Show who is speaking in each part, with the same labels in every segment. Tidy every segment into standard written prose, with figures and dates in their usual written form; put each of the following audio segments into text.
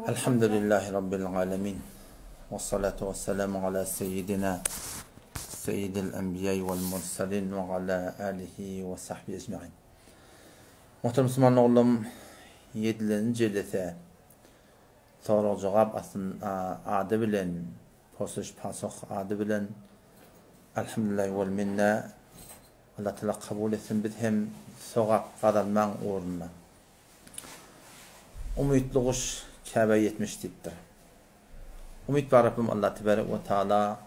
Speaker 1: الحمد لله رب العالمين والصلاة والسلام على سيدنا سيد الأنبياء والمرسلين وعلى آله وصحبه أجمعين. Muhterem Müslüman oğlum, 7. cildete soru cevap adı bilen, posuş pasok adı bilen elhamdülillah vel minne Allah Teala kabul etsin biz hem soğuk qadalman uğruna. Umutluğuş Kabe 70 tiptir. Umut var Rabbim Allah Tebarek ve Teala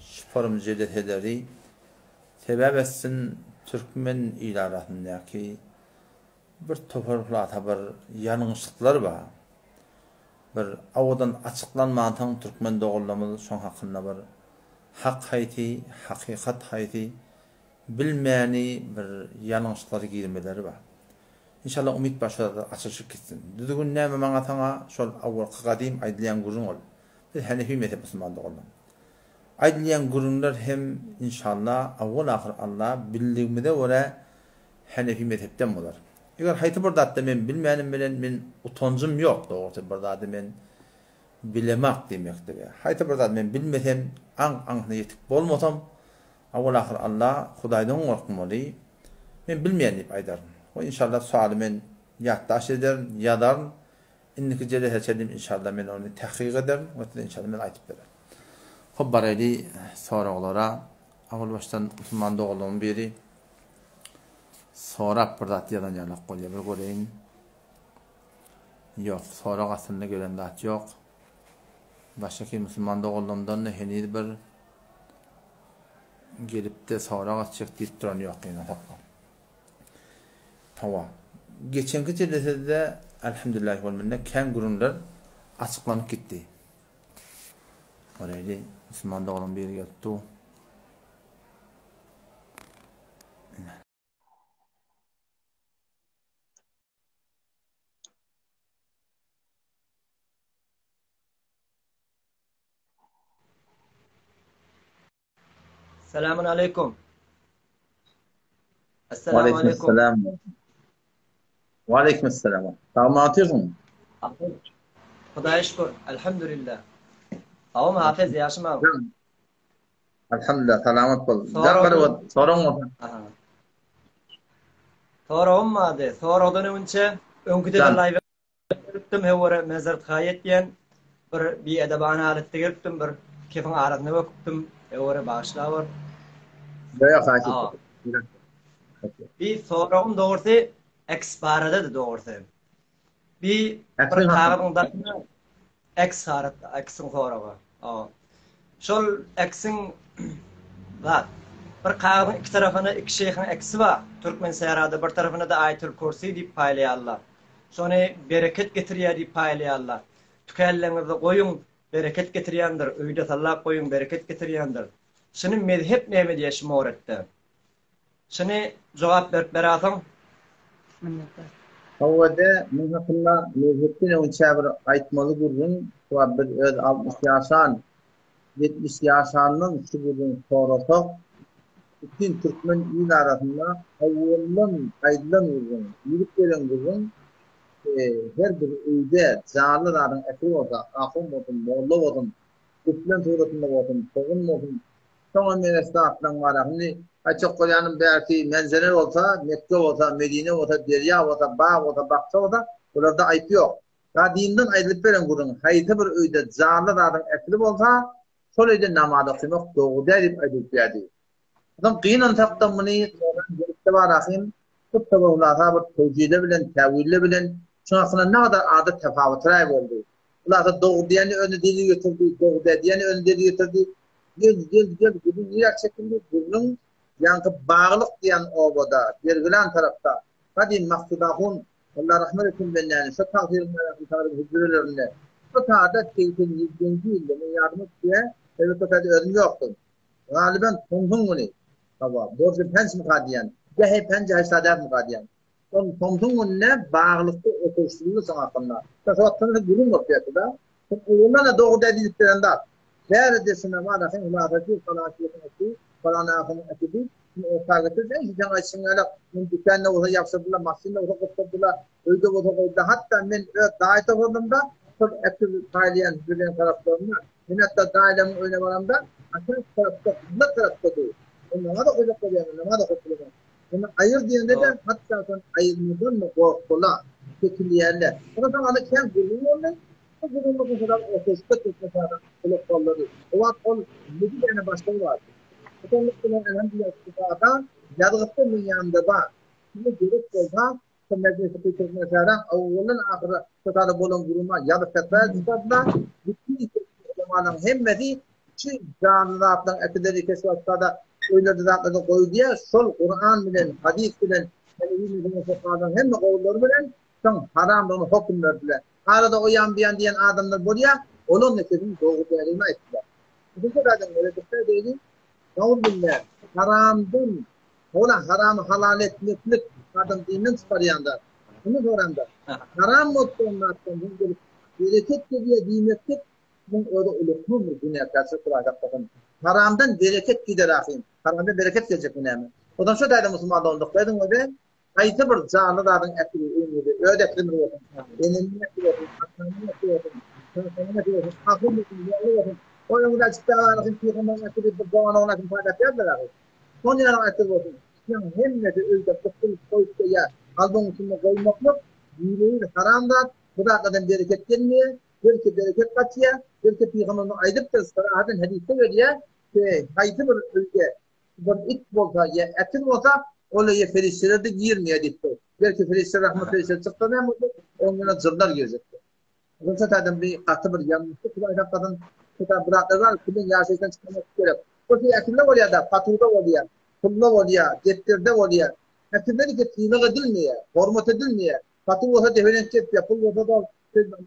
Speaker 1: şüpharım cedet ederi sebep etsin Türkmen ilarasındaki bir toparlata bir yanlışlıklar var. Bir avadan açıklanmayan Türkmen doğrulamız son hakkında bir hak hayti, hakikat hayti bilmeyeni bir yanlışlıkları girmeleri var. İnşallah umut başlarda açılışıp gitsin. Düzgün näme maňa taňa şol awwalky gadim aýdylýan gurun ol. Biz Hanefi mezhep musulmanlyk boldum. Aýdylýan gurunlar hem inşallah awwal ahir Allah bildigimde wara Hanefi mezhepden bolar. Eger haýty bir zatda men bilmenim bilen men utanjym ýok, dogry bir zatda men bilemek demekdir. Haýty bir zat men bilmesem, aňyna ýetip bolmasam, awwal ahir Allah Hudaýdan gorkmaly. Men bilmeýän diýip aýdarym. O inşallah sualimin yaddaş eder, yadar. İnniki cele seçelim inşallah men onu tahqiq ederim. Ve inşallah men aytıp ederim. Hop barayli sorulara awal baştan Müslüman doğulduğum biri sorap bir zat yadan yana qo'yya bir ko'rayin. Yok, sorak aslında gören zat yok. Başka ki Müslüman doğulduğumdan da henüz bir gelip de sorak açık deyip duran yok yine. Hava. Geçenki cildede elhamdülillah vel minne ken gurunlar açıklanıp gitti. Orayla Müslüman'da olan bir yattı.
Speaker 2: Selamun aleyküm. Esselamu aleyküm.
Speaker 1: Selam. Ve aleykümselam. Tamam atıyorsun.
Speaker 2: Hudaýa şükür. Elhamdülillah. Tamam Hafız yaşım abi.
Speaker 1: Elhamdülillah selamat bol. Jangar sorun mu?
Speaker 2: Sonra olmadı. Sonra odan önce önküde de live ettim. Hevara mezaret hayet diyen bir edebana haletde geldim. Bir kefin aradına bakıptım. Hevara bağışla var.
Speaker 1: Böyle kaçtı.
Speaker 2: Bir sorağım doğrusu X-barada da doğrusu. Bir kağıdın dağına X'in sorağı. Şol X'in var. Bir kağıdın iki tarafına iki şeyhin X'i var. Türkmen seyrada bir tarafına da Ayetül Kürsi deyip paylayarlar. Sonra bereket getiriyor deyip paylayarlar. Tükellerinizi koyun bereket getiriyandır. Öyde Allah koyun bereket getiriyandır. Şunu mezhep neyme diye şuma öğretti. Şunu cevap verip beratam.
Speaker 1: Havada men hakkında mezhepten önce bir aytmalı gurun, bir öz 60 yaşan, 70 yaşanın şu gurun sonrası bütün Türkmen il arasında avvaldan aydılan gurun, yürüp gelen gurun her bir öyde canlıların ekri olsa, akım olsun, molla olsun, Türkmen suratında olsun, toğun olsun, sonra meneste atlan var. Hani açık koyanın belki menzerer olsa, Mekke olsa, Medine olsa, derya olsa, bağ olsa, baksa olsa, burada ayıp yok. Ya dinden ayrılıp veren gurun, hayta bir öyde canlıların eklip olsa, sol öyde namada kıymak doğu derip ayrılıp verdi. Adam kıyınan taptan bunu, görüşte var akım, tut tabuğulata bir tevcide bilen, teville bilen, şuna aslında ne kadar adet tefavutlar oldu. Ulan doğu diyeni önü deli götürdü, doğu diyeni önü deli götürdü. Gel, gudun yer çekildi, gudun yankı bağlılık diyen obada, vergilen tarafta, hadi maksudahun, Allah rahmet etsin benlerini, şu takdirimlerin hücrelerinde, şu taada keyfin 100. yılda yardım ettiğe, evet o kadar ölüm yoktu. Galiben tomsun bunu, borcu pens mukadiyen, cehe pence haştadat mukadiyen. Tomsun bunu ne? Bağlılıkta oturuşturuldu sana hakkında. Şu hakkında gülüm yok piyasada, ondan da doğru dediklerinde, neredesine var akın, hilafeti, falakiyetini etti, falan akını etti, O tarihte de can açınlara dükkanla oda yapsadılar, maskinle oda koydular, öyle oda koydular. Hatta men davet oldum da çok aktif taliyen bilen taraflarına. Ben hatta dairemin öyle varamda aşağı tarafta, kızlar tarafta değil. Onlara da koyacak koyuyor, onlara da koyuyor. Onu ayır diyende de hatta sen ayırmadan mı korkula, kötü yerler. Ona sen alırken gülüyor o gülüyor kadar ortasında tutmak adam, kulak kolları. O vakit on, bir tane başlığı var. Özellikle elhamdülillah istifada yargısı dünyamda var. Şimdi görüp olsa meclisi bitirmeseden avvalın ahire tutarı bolun kuruma yargıtlar tutarlar. Bütün zamanın hemmeti ki canlılardan etileri kesvatta öyle düzenlerde koydu diye sol Kur'an bilen, hadis bilen, televizyon bilen hem oğulları bilen son haram onu hüküm verdiler. Arada o yan bir yan diyen adamlar buraya onun nesedini doğru değerine ettiler. Bu kadar da öyle bir değil. Kavul billah, haramdan, ola haramı halal etmek, adam dinin çıkarıyanda, bunu soranda, haram mutluğunlardan, bereket diye dinlettik, bunun öyle uluklu dünya karşı kılacak bakın. Haramdan bereket gider ahim, haramdan bereket gelecek önemli. Odan şu dayda Müslüman olduk, dedim öyle, kayıtı bir canlı dağın etkili, öyle etkilimir olsun, enelini etkili olsun, aksanını etkili olsun, sanatını etkili olsun, aklını etkili olsun, o yolda çıkarlarının peygamberine etkili bir doğan ona kim fayda verdiler. Son yana etkili olsun. Yani hemmeti ülke kutlu koyup da ya, albüm içinde koymak yok, yüreği haramdan, bu da kadar bereket gelmiyor, belki bereket kaçıyor, belki peygamberine aydıp da sırahatın hadisi veriyor, ki kayıtı bir ülke, bir it olsa ya etin olsa olaya ferişteler de girmiyor dikti. Belki ferişteler rahmet ferişteler çıktı ne mutlu onlara zırlar girecekti. Yoksa zaten bir katı bir yanlışlık var. Hakikaten kitap bırakırlar. Kulun yaşayıştan çıkmak gerek. O şey ekimde oluyor da, faturda oluyor, pulla oluyor, getirde oluyor. Ekimleri getirmek edilmiyor, hormat edilmiyor. Fatur olsa devren kesiyor, pul olsa da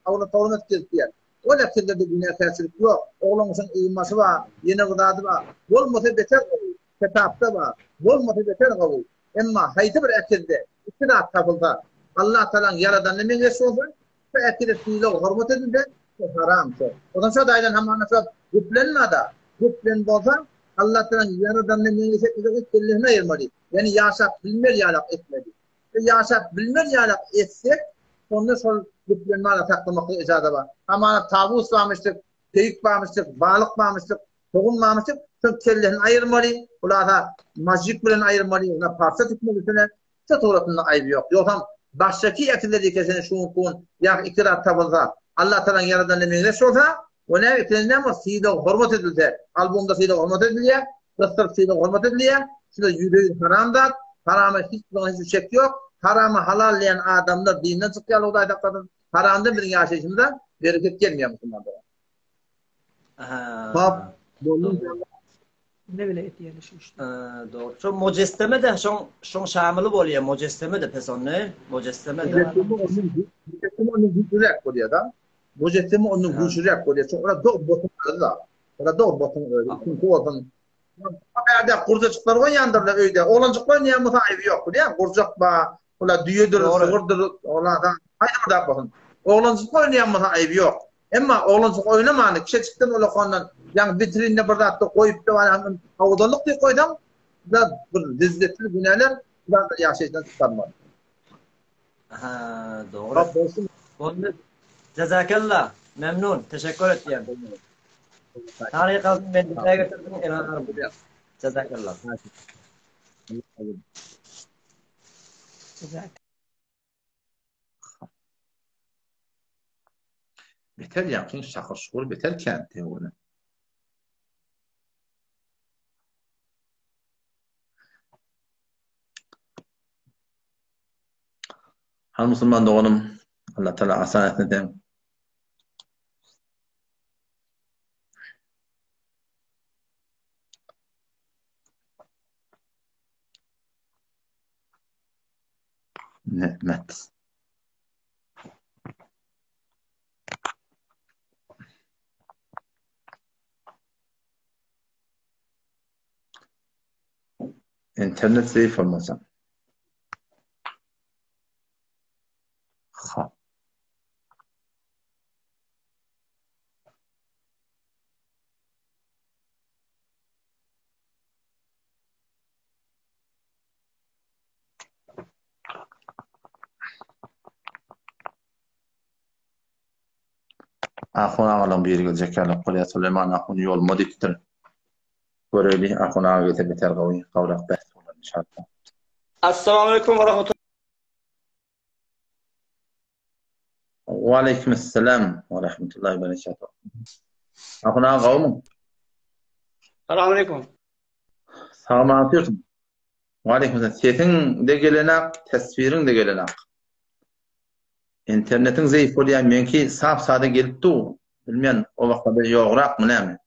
Speaker 1: avlat kesiyor. O ekimlerde dünya tersilik yok. Oğlumuzun ıyılması var, yeni gıdadı var. Olmasa beter oluyor. Kitapta var. Olmasa beter oluyor. Ama haydi bir ekimde, iki rahat kapılda. Allah Teala'nın yaradanını mengesi olsa, ekide fiilo hormat edildi, haram. Ondan sonra da aynen hemen mesela güplenmedi. Güplen bozan Allah Teala'nın yaradanını mengesi etmedi, kellehine ayırmadı. Yani yaşap bilmer yalak etmedi. Yaşap bilmer yalak etsek, ondan sonra güplenmeyle taklamakta icazı var. Ama tavus varmıştık, teyik varmıştık, balık varmıştık, tohum varmıştık, sonra kellehini ayırmalı, ularda majik bilen ayırmalı, ona parça tutmalısına, çok uğratında ayıbı yok. Yoksa baştaki etilleri kesene şunu kun, ya iktirat tabılsa, Allah Teala'nın yaradanını mengesi olsa, o ne etilinde ama sida hürmet edilse, albümde sida hürmet ediliyor, kıstır sida hürmet ediliyor, sida yüreği haramdır, harama hiçbir şey yok, haramı halalleyen adamlar dininden çıkıyor, o da ayaklarının haramda bir yaşayışında bereket gelmiyor Müslümanlara. Hop,
Speaker 3: ne bile etiyelişmişti.
Speaker 2: Doğru. Şu mocesteme de şun şamili oluyor. Mocesteme de pes onu. Mocesteme de.
Speaker 1: Mocesteme onun güçlürek oluyor da. Mocesteme onun güçlürek oluyor. Sonra doğru botun öyle da. Sonra doğru botun öyle. Çünkü oradan Haberdə qurcaqlar var yandırlar öydə. Olancıqlar niye müsahibi yok biliyor musun? Qurcaq var, ola düyüdür, sığırdır, ola da. Hayır da bakın. Olancıqlar niye müsahibi yok. Ama olancıq oynamanı, kişi çıktın ola kondan, yani vitrinine bir rahatda koyup da var, havadalık diye koydum. Da bir lezzetli günahlar, bunlar da yaşayışdan çıkarmadı.
Speaker 2: Doğru. Onu cezakallah. Memnun. Teşekkür ederim. Tarihi kaldım ben de getirdim. İnanırım. Cezakallah.
Speaker 1: Beter yakın şakır şukur beter kenti onu. Hal Müslüman doğanım. Allah Teala asan etmeden. Nimet. İnternet zayıf olmasa. Ha. Ahun ağalan bir gelecek yerlik Kolya Süleyman Ahun yol modiptir. Göreli Ahun ağa gete beter gawi kavrak bahs bolan inşallah.
Speaker 4: Assalamu alaikum ve rahmetullah.
Speaker 1: Wa aleykümselam ve rahmetullahi ve berekatuh. Ahun ağa gawmy?
Speaker 4: Assalamu alaikum.
Speaker 1: Salam atıyorsun. Wa aleykümselam. Setin de gelenak, tasvirin de gelenak. İnternetin zayıf bolýan menki sap sade gelipdi. Bilmem o wagtda ýograk mı näme?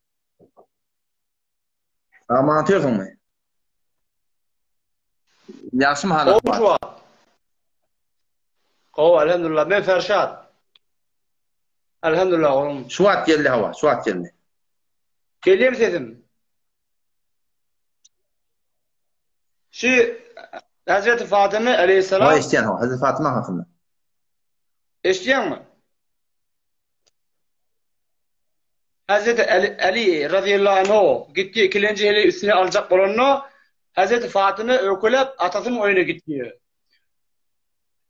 Speaker 1: Salam atıyorsunmu? Yaxşymı halat bar?
Speaker 4: Elhamdülillah. Ben Ferşat. Elhamdülillah oğlum.
Speaker 1: Şu at geldi hava, şu at geldi.
Speaker 4: Geliyor mu sesim? Şu Hazreti Fatıma aleyhisselam.
Speaker 1: Vay isteyen hava, Hazreti Fatıma hakkında.
Speaker 4: İsteyen mi? Hazreti Ali radıyallahu anh gitti ikinci heli üstüne alacak olanı Hazreti Fatıma ökülüp atasının oyuna gitti.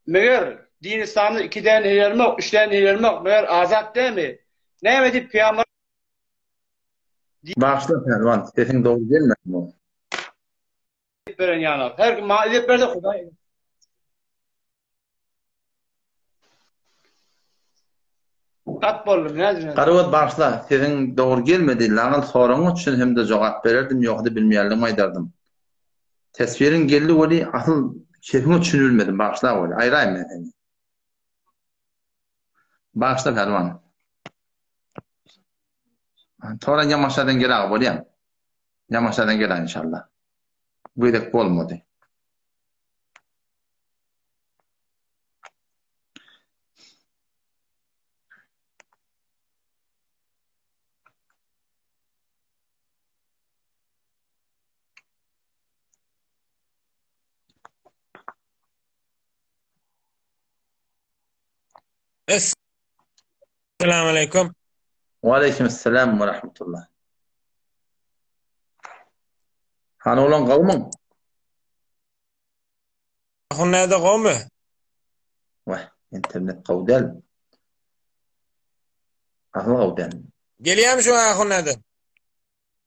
Speaker 4: Meğer din İslam'da 2'den hilirmek, 3'ten hilirmek meğer azat değil mi? Ne edip peygamber
Speaker 1: Bağışla Pervan, sesin doğru gelmedi mi?
Speaker 4: veren yana. Her gün mağduriyet verdi Huday. Kat boldum ne diyorsun?
Speaker 1: Qarıvat bağışla, sesin doğru gelmedi. Lağıl soruň üçin hem de jogap bererdim, ýokdy bilmeýärligimi aýdardım. Tesvirin geldi weli asıl kepini düşünülmedim. Bağışla weli. Aýraýyn men seni. Bağışla Pervan. Tora Yamaşadan geläg bolýar. Yamaşadan geläg inşallah. Bu edek bolmady.
Speaker 5: Esselamu aleyküm.
Speaker 1: Wa aleykümselam we rahmetullah. Han olan gawmyň?
Speaker 5: Ahun näde gawmy?
Speaker 1: Wah, internet gawdal. Ahıl gawdan.
Speaker 5: Gelýärmi şu ahun näde?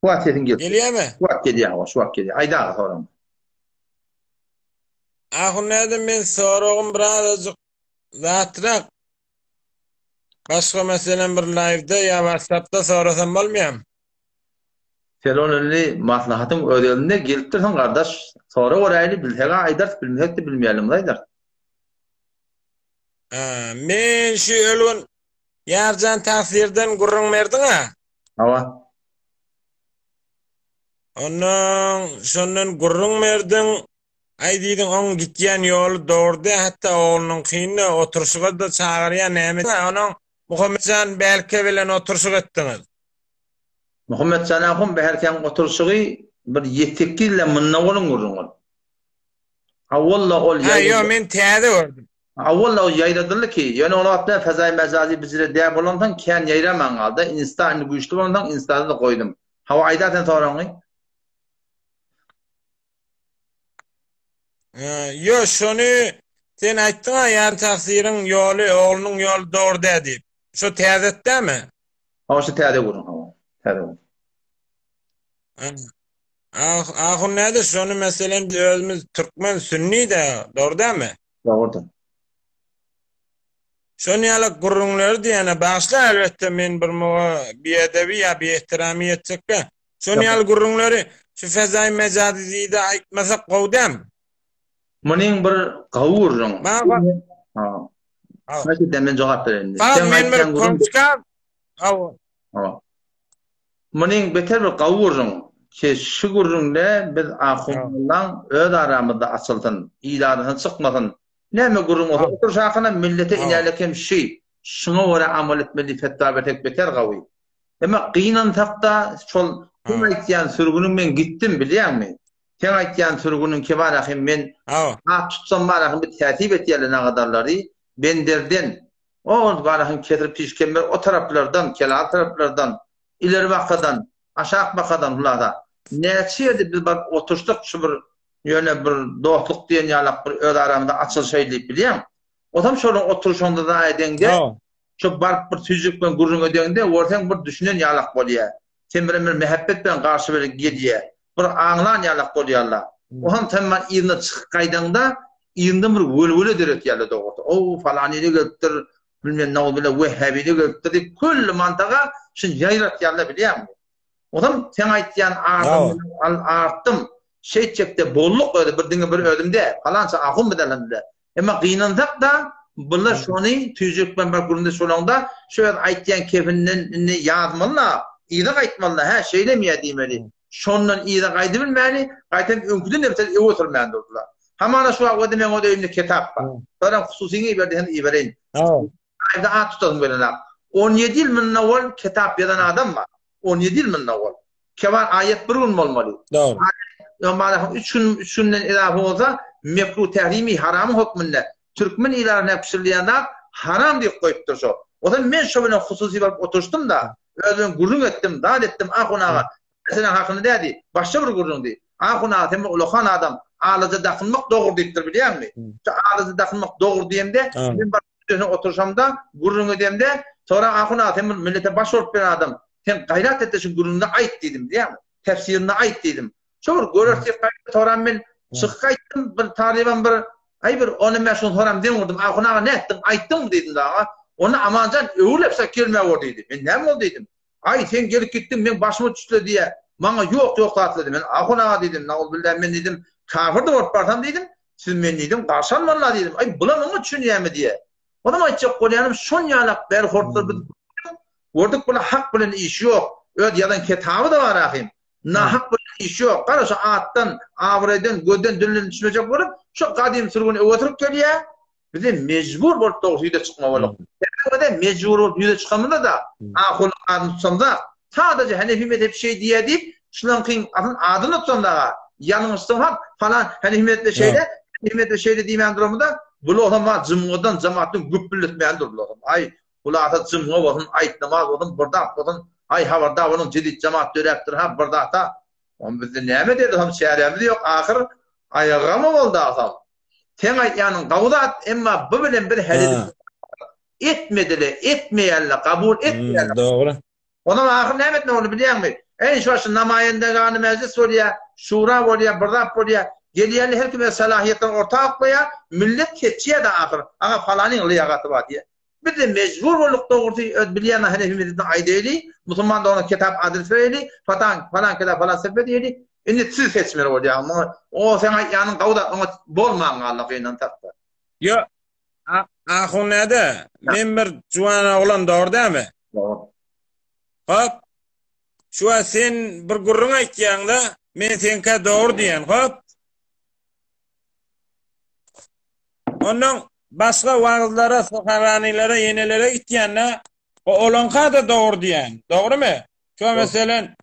Speaker 1: Kuat edin gel.
Speaker 5: Gelýärmi?
Speaker 1: Kuat gelýär, şu wagt gelýär. Aýda soram.
Speaker 5: Ahun näde men soragym biraz zatrak. Başga meselen bir live'da ya WhatsApp'da sorasam bolmaýam.
Speaker 1: Selonly maslahatyň ödülünde gelipdirsiň gardaş. Sonra oraýly bilsege aýdar, bilmekdi bilmeýärlim aýdar.
Speaker 5: Men şu ölün Yarjan Taksirden gurrun berdiň ha.
Speaker 1: Awa.
Speaker 5: Onun şondan gurrun berdiň. Aýdyň oň gitýän ýoly dogry hatda onuň kynyna oturşyga da çagyrýan näme? Onuň Muhamedcan belki bilen oturşyk etdiňiz.
Speaker 1: Muhamedcan ahum beherken oturşygy bir yetekille mınna bolun gurrun. Awwalla ol
Speaker 5: ýa. Ýa men täze gördüm.
Speaker 1: Awwalla o ýaýradyldy ki, ýöne ol wagtda fazai mejazi bizle däp bolandan kän ýaýraman galdy. Instany güýçli bolandan Instany da goýdum. Hawa aýdaten soraňy.
Speaker 5: Yo şonu sen aýtdyň ha, ýar taksiriň ýoly, oğlunyň ýoly dogry diýip. Şo täzetdämi?
Speaker 1: Hawa şu täze gurrun hawa. Täze.
Speaker 5: Ahun näde şonu meselen özümüz türkmen sünni de, dogry-dämi?
Speaker 1: Dogry.
Speaker 5: Şonu ýaly gurrunlar diýene başla elbetde men bir biýedebi ýa biýehtirami etjekbe. Şonu ýaly gurrunlary şu fezai mejazide aýtmasak gowdam.
Speaker 1: Muning bir gawurun. Ha. Saky demen jogap berendi.
Speaker 5: Men bir konçka. Awa.
Speaker 1: Muning beter bir gawurun. Ki şu gurrunde biz ahumdan öz aramyzda açyldyn. İlaryny çykmasyn. Näme gurrun otur şahyna millete inälekem şey. Şuna göre amal etmeli fetwa bertek beter gawy. Emma gynan tapda şol kim aýtýan sürgünüm men gittim bilýärmi? Sen aýtýan sürgünüm ki bar ahim men tutsam bar ahim bir tertip etýärler nagadarlary benderden o bar ahim ketirip pişkember o taraplardan kelar taraplardan ileri bakadan aşağı bakadan ulada näçe bir bar oturşdyk şu bir ýöne bir dostluk diýen ýalak bir öz aramda açyl şeýlik bilýän. Otam şonuň oturşanda da aýdende şu barıp bir tüzük ben gurrun ödeginde ortadan bir düşünen yalak bolýar. Sen bir mehabbet bilen garşy bir gediýär. Bir aňlan yalak bolýarlar. O ham tamam ýerine çykyp gaýdanda ýerinde bir wöl-wöle derek ýaly dogurdy. O falan ýere götür bilmem näme bile Wehhabiyde götür diýip kull mantaga şun ýaýrat ýaly bilýärmi? Odam sen aýtýan artdım. Şeyçekde bolluk öyle bir ödümde falansa ahum bedelinde. Ama kıyınandak da bunlar şonu tüycük ben bak burunda solanda şöyle aytyan kefinden yazmalı, iyide aytmalı ha şeylemeye demeli. Şondan iyide kaydı bilmeli, kaytan önküdün de bir oturmayan durdular. Hamana şu an ödemen o dönemde kitap var. Sonra hususini verdiğin ibereyin. Ayda at tutalım böyle. 17 yıl münavval kitap yazan adam var. 17 yıl münavval. Kevan ayet bir olmalı.
Speaker 5: Doğru.
Speaker 1: Yomada 3 günden ilahı olsa mekruh tehrimi haramı hükmünde Türkmen ilahına pişirilenler haram diye koyuptur şu. O zaman ben şöyle hususi barıp oturuştum da özüm gurrun ettim, dağıt ettim ahunağa. Senin hakkını dedi, başka bir gurrun değil. Ahunağa temel ulukan adam ağlıca dakılmak doğru deyiptir biliyor musun? Ağlıca dakılmak doğru diyemde ben barıp oturuşamda gurrun edemde sonra ahunağa temel millete başörtüp bir adam sen gayret ettiğin gurrunda ait dedim biliyor musun? Tefsirine ait dedim. Şoğur görürsek toran men çıkaytdım bir taliban bir ay bir onu meşhur toran demurdim. Akunağa ne ettin? Aytdım dedim daha. Onu amancan öğülepse kelime var dedim. Ben ne oldu dedim. Ay sen gelip gittin ben başıma düştü diye. Bana yok tatlı dedim. Ben akunağa dedim. Ne oldu bilmem ben dedim. Kafirdi ortadan dedim. Siz men dedim. Karşan valla dedim. Ay bulan onu düşünüyor diye. O zaman çok koyanım son yalak ber hortlar bir gördük bula hak bilen iş yok. Öd yadan kitabı da var ahim. Nahak bir iş yok. Karşı attan, avreden, göden, dönülün düşmeyecek olup, şu kadim sürgünü oturup geliyor. Bir de mecbur bolup da yüze çıkma olup. Yani de mecbur olup yüze çıkamında da, ahul adını tutsam da, sadece Hanefi mezhep şey diye deyip, şulan kıyım adını tutsam da, yanılmıştım falan Hanefi mezhep şeyde, Hanefi mezhep şeyde diymeyen durumunda, bulu olama cımğıdan, cemaatın güppülletmeyen durumda. Ay, bulu ata cımğı olun, ayet namaz olun, burada olun, ay havarda onun ciddi cemaat dörektir ha burada da on bizde näme dedi ham şäherimiz yok ahir ayağa mı oldu adam sen aytyanın gawdat emma bu bilen bir helal etmediler etmeyenler kabul etmeyenler
Speaker 5: doğru
Speaker 1: onun ahir nämet ne oldu bilýärmi en şu namayendegany meclis bolýar şura bolýar burada bolýar gelýärler her kime salahiyetten ortak bolýar millet keçýär da ahir aga falanyň liyagaty bar diye. Bir de mecbur olup doğurdu bilýän Hanefimizden aýdyly, musulman da ona kitap adres vereli, falan kitap falan sepet edeli. Indi siz seçmer bolýar ama o sen aýanyň gawda ona bolmaň Allahyňdan tapdy.
Speaker 5: Yo, ahunada men bir juwan oglan dordamy? Hop. Şu sen bir gurrun aýtýanda men senka doğru diýen, hop. Onun başga wagtlara, soharanilere, yenelere gitýände o olanka da doğru diýen. Dogrymy? Şu meselen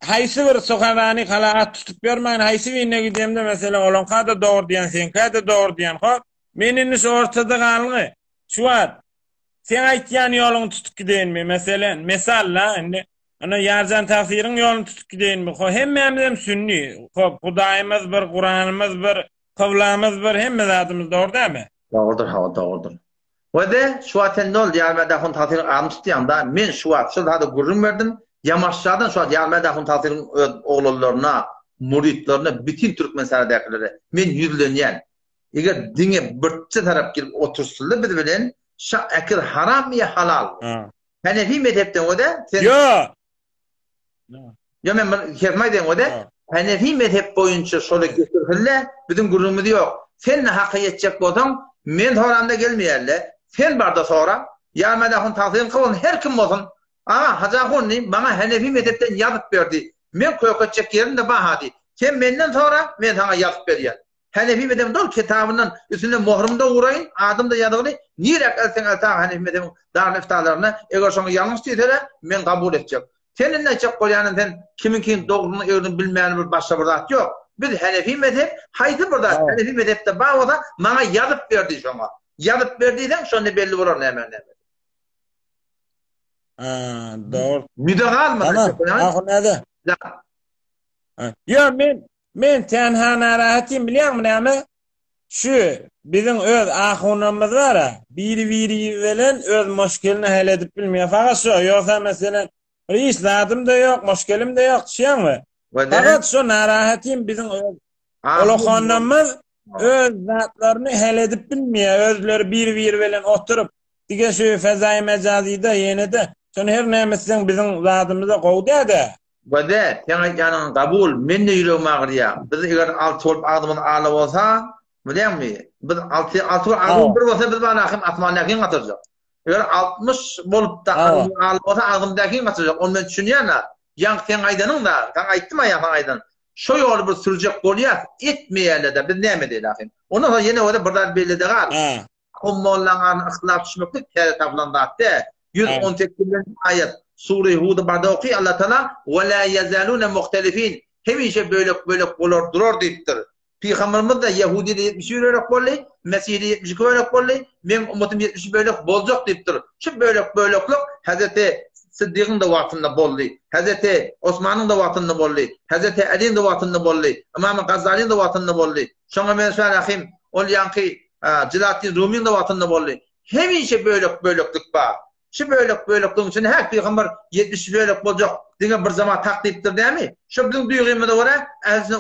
Speaker 5: haýsy bir soharany kalaat tutup bermän, haýsy birine gidemde meselen olanka da doğru diýen, senka da doğru diýen. Hop, menin şu ortada galyny. Şu var. Sen aýtýan ýoluny tutup gidenmi? Meselen, mesalla, indi ana yarjan tafsiriň ýoluny tutup gidenmi? Hemmemiz sünni. Hop, Hudaýymyz bir, Guranymyz bir, kavlamız var hem mezadımız doğru değil mi?
Speaker 1: Doğrudur, ha doğrudur. Ve de şu aten nol diyarmedahun tatilin almıştıyanda men şu at şurada gurrun verdim. Yamaçlardan şu at diyarmedahun tatilin oğullarına, muritlerine, bütün Türkmen saraydakilere men yüzlenyen. Eğer dine bırtçı taraf girip otursuldu bir bilen akil haram ya halal. Hanefi mezhepten o da sen... Yo men kermayden o da Hanefi mezhep boyunca şöyle götürürler, bizim gururumuz yok. Sen ne hakkı yetecek bolsan, men toramda gelmeýärler. Sen barda sonra, yarmadahun tahsirin kılın, her kim olsun. Ama hacahun bana Hanefi mezhepten yazıp verdi. Men koyakacak yerim de bahadi. Sen menden sonra, men sana yazıp verýär. Hanefi mezhepten dol kitabından üstünde muhrumda uğrayın, adım da yazılı. Niye elsen elta Hanefi mezhepten darın iftarlarına, eğer sonra yanlış diýseler, men kabul edecek. Senin ne çok kolyanın sen kimin doğruluğunu öğrendin bilmeyen bir başka bir zat yok. Bir Hanefi mezhep, haydi burada Hanefi mezhepte bağda bana yazıp verdi şuna. Yazıp verdiysen sonra belli olur hemen.
Speaker 5: Doğru.
Speaker 1: Müdahale mı?
Speaker 5: Tamam. Nerede? Ya men tenha narahatiyim biliyor musun ama? şu bizim öz ahunamız var biri bilen öz müşkelini hal edip bilmiyor. Fakat şu yoksa mesela reis zadım da yok, müşkelim de yok, şiyan mı? Fakat şu narahatim bizim öz olohanamız öz zatlarını hal edip bilmiyor. Özleri bir bilen oturup dige şu fezai mecazide yeni de sonra her nemesinden bizim zatımıza kovdu da.
Speaker 1: Bade, yani kabul, minni yüreğime ağrıya. Biz eğer altı olup ağzımın ağlı olsa, biliyor musun? Biz altı ağzımın bir olsa biz bana akım atmandakin atıracak. Eğer 60 olup da ağzımın ağlı olsa ağzımdakin atıracak. Onu ben düşünüyorum da, yan sen aydanın da, kan ayttım ya yan aydan. Şu yolu bir sürecek goliyat, etmeyeyle de biz ne değil akım. Ondan sonra yine orada buradan belli de var. Ummollanan ıhtilaf düşmeklik kere tablandı attı. 118. ayet. Sure Hud barda okuy Allah Teala ve la yazalun muhtelifin. Hemişe böyle olur durur deyiptir. Peygamberimiz de Yahudi de 70 olarak bolly, Mesih de 72 olarak bolly, men ummetim 70 böyle bolacak deyiptir. Şu böylelik Hazreti Sıddık'ın da vaktinde bolly, Hazreti Osman'ın da vaktinde bolly, Hazreti Ali'nin de vaktinde bolly, İmam Gazali'nin de vaktinde bolly. Şoňa men söýläkim, ol ýanky Cilalettin Rumi'nin de vaktinde bolly. Hemişe böylelik bar. Şu böylelikten için her peygamber 70 böylelik olacak diye bir zaman takdiptir değil mi? Şu bizim duyguymada var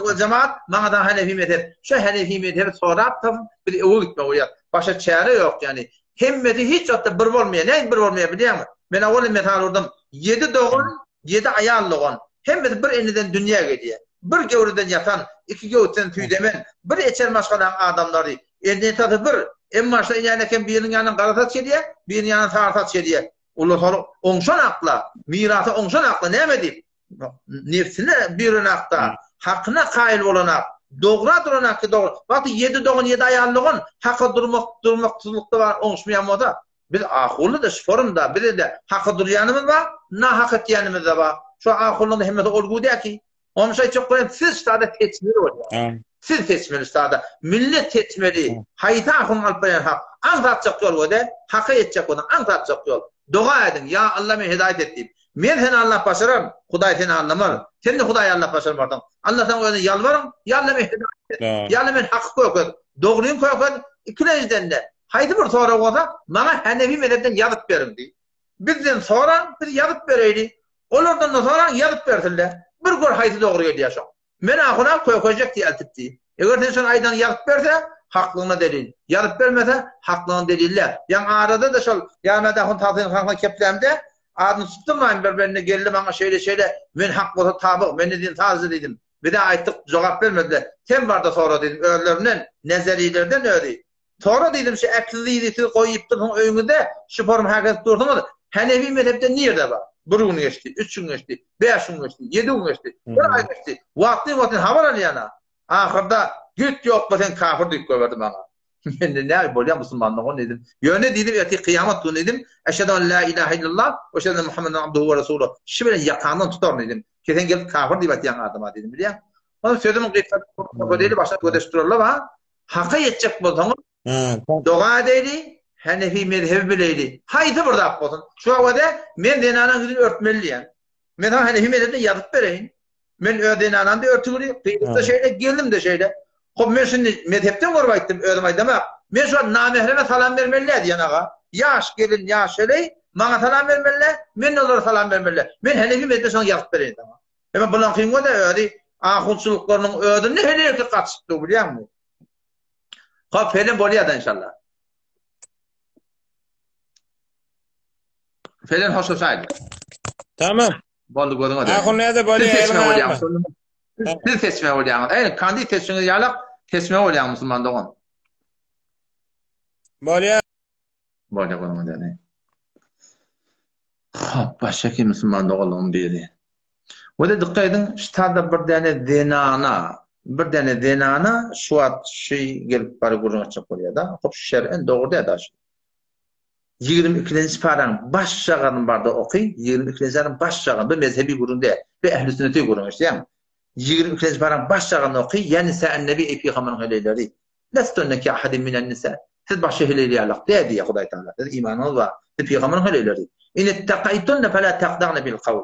Speaker 1: o cemaat manadan Hanefi mezhep. Şu Hanefi mezhep sonra bir o gitme o ya. Başka çare yok yani. Himmeti hiç hatta bir olmaya ne bir olmaya biliyor musun? Ben oğlum metal ordum 7 doğum 7 ayallığın. Himmeti bir elinden dünya gidiyor. Bir gövreden yatan, iki gövreden tüydemen, bir içer maşgalan adamları. Eline tadı bir emma şa ýaneken biriniň ýanyna garatat çediýär, biriniň ýanyna tartat çediýär. Ular sonra oňşan akla, mirasy oňşan akla näme diýip? Nefsine birine akta, hakyna qaýıl bolanak, dogra duranak ki dogra. Wagty 7 doğun 7 aýallygyn hakka durmakçylykda bar oňşmaýan moda. Biz ahully da şforumda, bir de hakka durýanymyz bar, nahak etýänimiz de bar. Şu ahullyň hemmeti olgudy ki, oňşa çok goýan siz sada teçmeli bolýar. Siz seçmeli sada, millet seçmeli. Hayta ahun alpayan hak. Anlatacak yol o da, haka edecek onu, anlatacak yol. Dua edin, ya Allah beni hidayet ettim. Men seni Allah başarım, Huday seni anlamar. Sen de Huday Allah başarım vardan. Allah sana onu yalvarım, ya Allah beni hidayet et. Ya Allah beni hakkı koyakad, doğruyum koyakad, ikileciden de. Haydi bir sonra olsa, bana Hanefi mezhepten yazıp verin diye. Bizden sonra bir yazıp vereydi. Olurdan da sonra yazıp versinler. Bir gör haydi doğruya diyorsun. Men ahuna koyacak diye eltipti. Eğer sen aydan yazıp verse, haklığına delil. Yazıp vermese, haklığına deliller. Yani arada da şol, yani da tatın hakkında keplemde, adını tutturmayın birbirine geldi bana şöyle, men hak olsa tabi, ben dedim taze dedim. Bir de ayttık, cevap vermediler. Sen var da sonra dedim, öğrelerinden, nezerilerden öğreyi. Sonra dedim, şu ekliliği koyup durduğun önünde, şu form hareket durdun. Hanefi mezhepte nerede var? 1 gün geçti, 3 gün geçti, 5 gün geçti, 7 gün geçti, 1 ay geçti. Vaktin haber alıyana. Ahırda güt yok sen kafir deyip koyverdi bana. Ben de ne bolýar musulmanlyk onu dedim. Ýöne dedim ýa-da kıyamet günü dedim. Eşhedü en la ilahe illallah ve eşhedü enne Muhammeden abduhu ve resuluh. Şu bilen ýakandan tutar dedim. Kesen gelip kafir diýip atýan adama dedim bilýär. Onu sözüm gıysat böyle başa gödeştirýärler ha. Haka ýetjek bolsaň, doga edeydi. Hanefi mezhebi bileydi. Haydi burada bolsun. Şu wagtda men denana gidip örtmeliyim. Men Hanefi mezhebine ýazyp bereýin. Men ödenananda örtülüyor. Kıyıkta şeyle geldim de şeyle. Hop men şimdi mezhepten gorbaytdım ödüm aydamak. Men şu namehreme salam vermeliler yanağa. Yaş gelin yaş öyle. Bana salam vermeliler. Men onlara salam vermeliler. Men Hanefi mezhebine sana yazıp vereyim tamam. Hemen bulan kıyımda da öyle. Ahunçuluklarının ödünü hele kaçtı biliyor musun? Hop hele bolya da inşallah. Falan hoş olsaydı.
Speaker 5: Tamam.
Speaker 1: Boldu gördün öyle.
Speaker 5: Ahun nerede bolya?
Speaker 1: Siz seçme olýaňyz. Eýle kandi seçmeňiz ýalak seçme olýan musulmanda gon.
Speaker 5: Bolya.
Speaker 1: Bolya goňa dene. Hop, başga kim musulmanda golan biri. Wede diqqatin ştada bir dene denana şu wagt şey gelip bar gurun çyk bolýar da. Hop şer'en dogry da. 22-nji paran başçagan barda okuy, 22-nji başçagan bir mezhebi gurunda, bir ehli sünneti gurun işte. 22-nji paran başçagan okuy, yani sen nebi peygamberin heleleri. Lestonnaki ahadin minen nisa. Siz başa heleleri alaq dedi ya Huday Taala. İmanınız var. Peygamberin heleleri. İn ittaqaytun fala taqda'na bil qawl.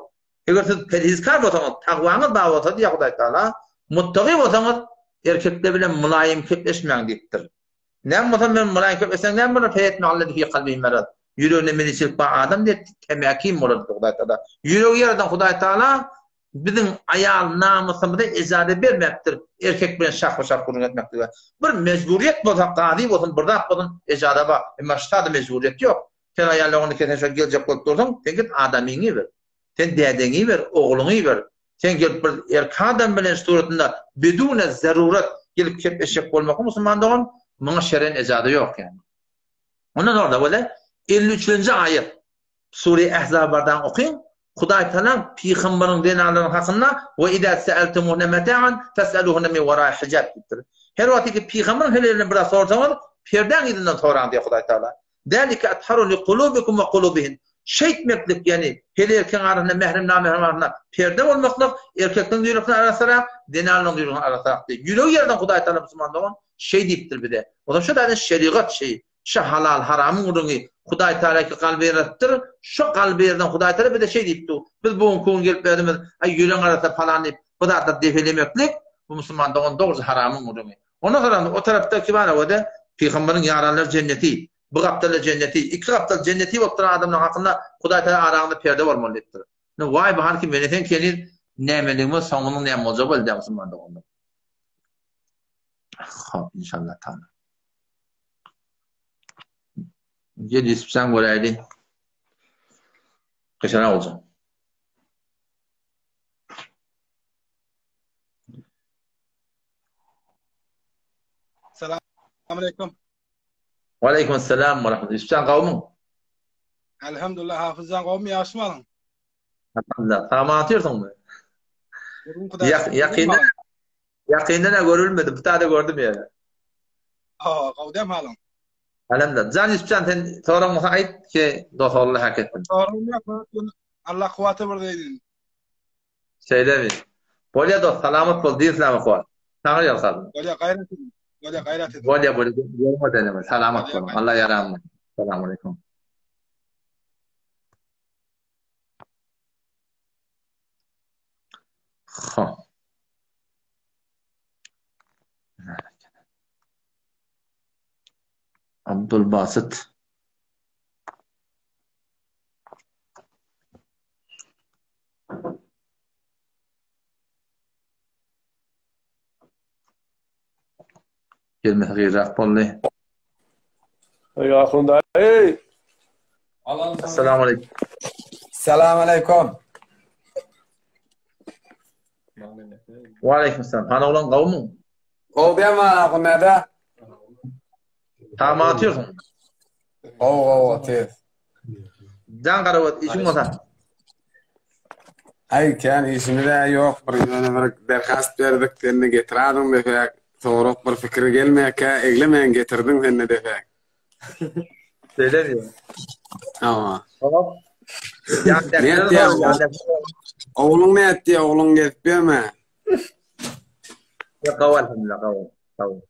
Speaker 1: Eger siz perhizkar bolsaňyz, taqwaňyz bar bolsa diýär Huday Taala, muttaqy bolsaňyz erkekler bilen mulayim kepleşmeň diýipdir. Nem mutan men mulan köpesen nem bana feyetme alladi fi kalbihi merad. Yüreğine meniçilip ba adam diye temekim olur Hudaý Taala. Yüreği yerden Hudaý Taala bizim ayal namusymyza ijade bermekdir. Erkek bilen şahşak gurun etmekdir. Bir mecburiyet bolsa qadi bolsun, birdak bolsun ijade ba. Emma ştada mecburiyet yok. Sen ayallygyny keten şo geljek bolup dursaň, sen git adamyňy ber. Sen dädeňi ber, ogluňy ber. Sen gelip bir erkek adam bilen suratynda bedune zarurat gelip kepleşek bolmak musulmandygyň muňa şeren ijade yok yani. Ondan orada böyle 53-nji ayet Sure Ahzab'dan okuyun. Hudaý Taala Peýgamberiň denalaryň hakynda we ida sa'altumuhunna mata'an fas'aluhunna min wara'i hijab diýdir. Her wagtki Peýgamber helerini bir sorsaňyz, perden ýerinden soraň diýär Hudaý Taala. Dalika atharu li qulubikum wa qulubihin. Şeýtmeklik yani hele erkeň arasynda mehrim namehrim arasynda perde bolmaklyk erkekden ýürekden arasynda denalaryň ýürekden arasynda. Ýürek ýerden Hudaý Taala musulmandygyň şey diýipdir bide. O da şu da şeriat şey. Şu halal haramın urungi Hudaý Taala ki kalbi yarattyr. Şu kalbi yerden Hudaý Taala bir de şey diýipdi. Biz bu gün gelip berdiňiz. Ay ýürek arasynda falan diýip bu da defelemeklik bu musulmandygyň doğru haramın urungi. Ona garandy o tarapdaki bana o da Peýgamberiň ýaranlar jenneti, bu gapdalar jenneti, iki gapdal jenneti bolup duran adamlaryň hakynda Hudaý Taala arasynda perde bolmaly diýipdir. Ne vay bahar ki meneten kenir nämeligi soňunyň näme bolsa boldy musulmandygyň. Ha inşallah Taala. Gel sen göreydin. Kaçana olacak.
Speaker 6: Selamun aleyküm.
Speaker 1: Ve aleyküm selam ve rahmetullah. Sen kavmin?
Speaker 6: Elhamdülillah hafızdan kavmi yaşmalın.
Speaker 1: Elhamdülillah. Tamam atıyorsun mu? Yakında ne görülmedi. Bir tane gördüm ya.
Speaker 6: Kavdem halın.
Speaker 1: Elhamdülillah. Can İspan sen soran ait ki dostlarla hak ettin.
Speaker 6: Sorun yok. Allah kuvveti verdiydin.
Speaker 1: Şeyde mi? Bolya dost selamet bol. Din selamet bol. Sana yazalım.
Speaker 6: Bolya gayret edin. Bolya gayret edin.
Speaker 1: Bolya bolya. Yorma deneme. Selamet bol. Allah yaramı. Selamun aleyküm. Ha. Abdülbasit. Kelime gıyrak bolly.
Speaker 7: Ya Hundaý.
Speaker 1: Assalamu aleyküm.
Speaker 8: Selamun aleyküm.
Speaker 1: Wa aleyküm selam. Hana olan kavmin?
Speaker 8: Kavdem var Hundaýda.
Speaker 1: Tamam atıyorsun.
Speaker 8: Tez.
Speaker 1: Can Karavat işin olsa.
Speaker 8: Ay kan işimi de yok. Bir derhast berdik seni getirdim defek. Sorup bir fikir gelmeyke eglemeyen getirdim seni defek.
Speaker 1: Söyle diyor.
Speaker 8: Ama.
Speaker 1: Tamam.
Speaker 8: Oğlun ne etti? Oğlun getmiyor mu?
Speaker 1: Ya kaval alhamdulillah kaval.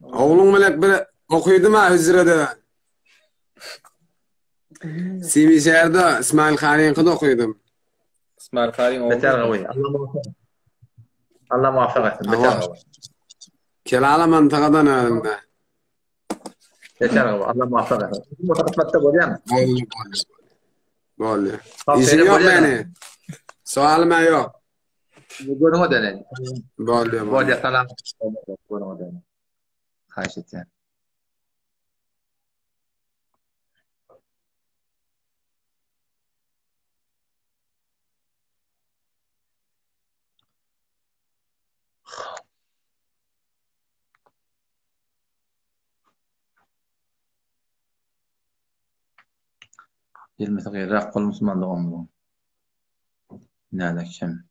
Speaker 8: Oğlun melek bir okuydum ha Hüzre'de. Simişehir'de İsmail Kari'nin okuydum.
Speaker 7: İsmail Kari'nin
Speaker 1: Beter gavi. Allah muvaffak etsin. Beter gavi.
Speaker 8: Kelala mantakadan öğrendim de.
Speaker 1: Beter gavi. Allah muvaffak etsin. Bu takasmatta görüyor musun?
Speaker 8: Bolly. İşim yok beni. Sualım yok.
Speaker 1: Görüne denen.
Speaker 8: Bolly.
Speaker 1: Bolly salam. Görüne denen. Xahiş etsen. Kelime gıyrak bol musulmandygyň. Näde kim?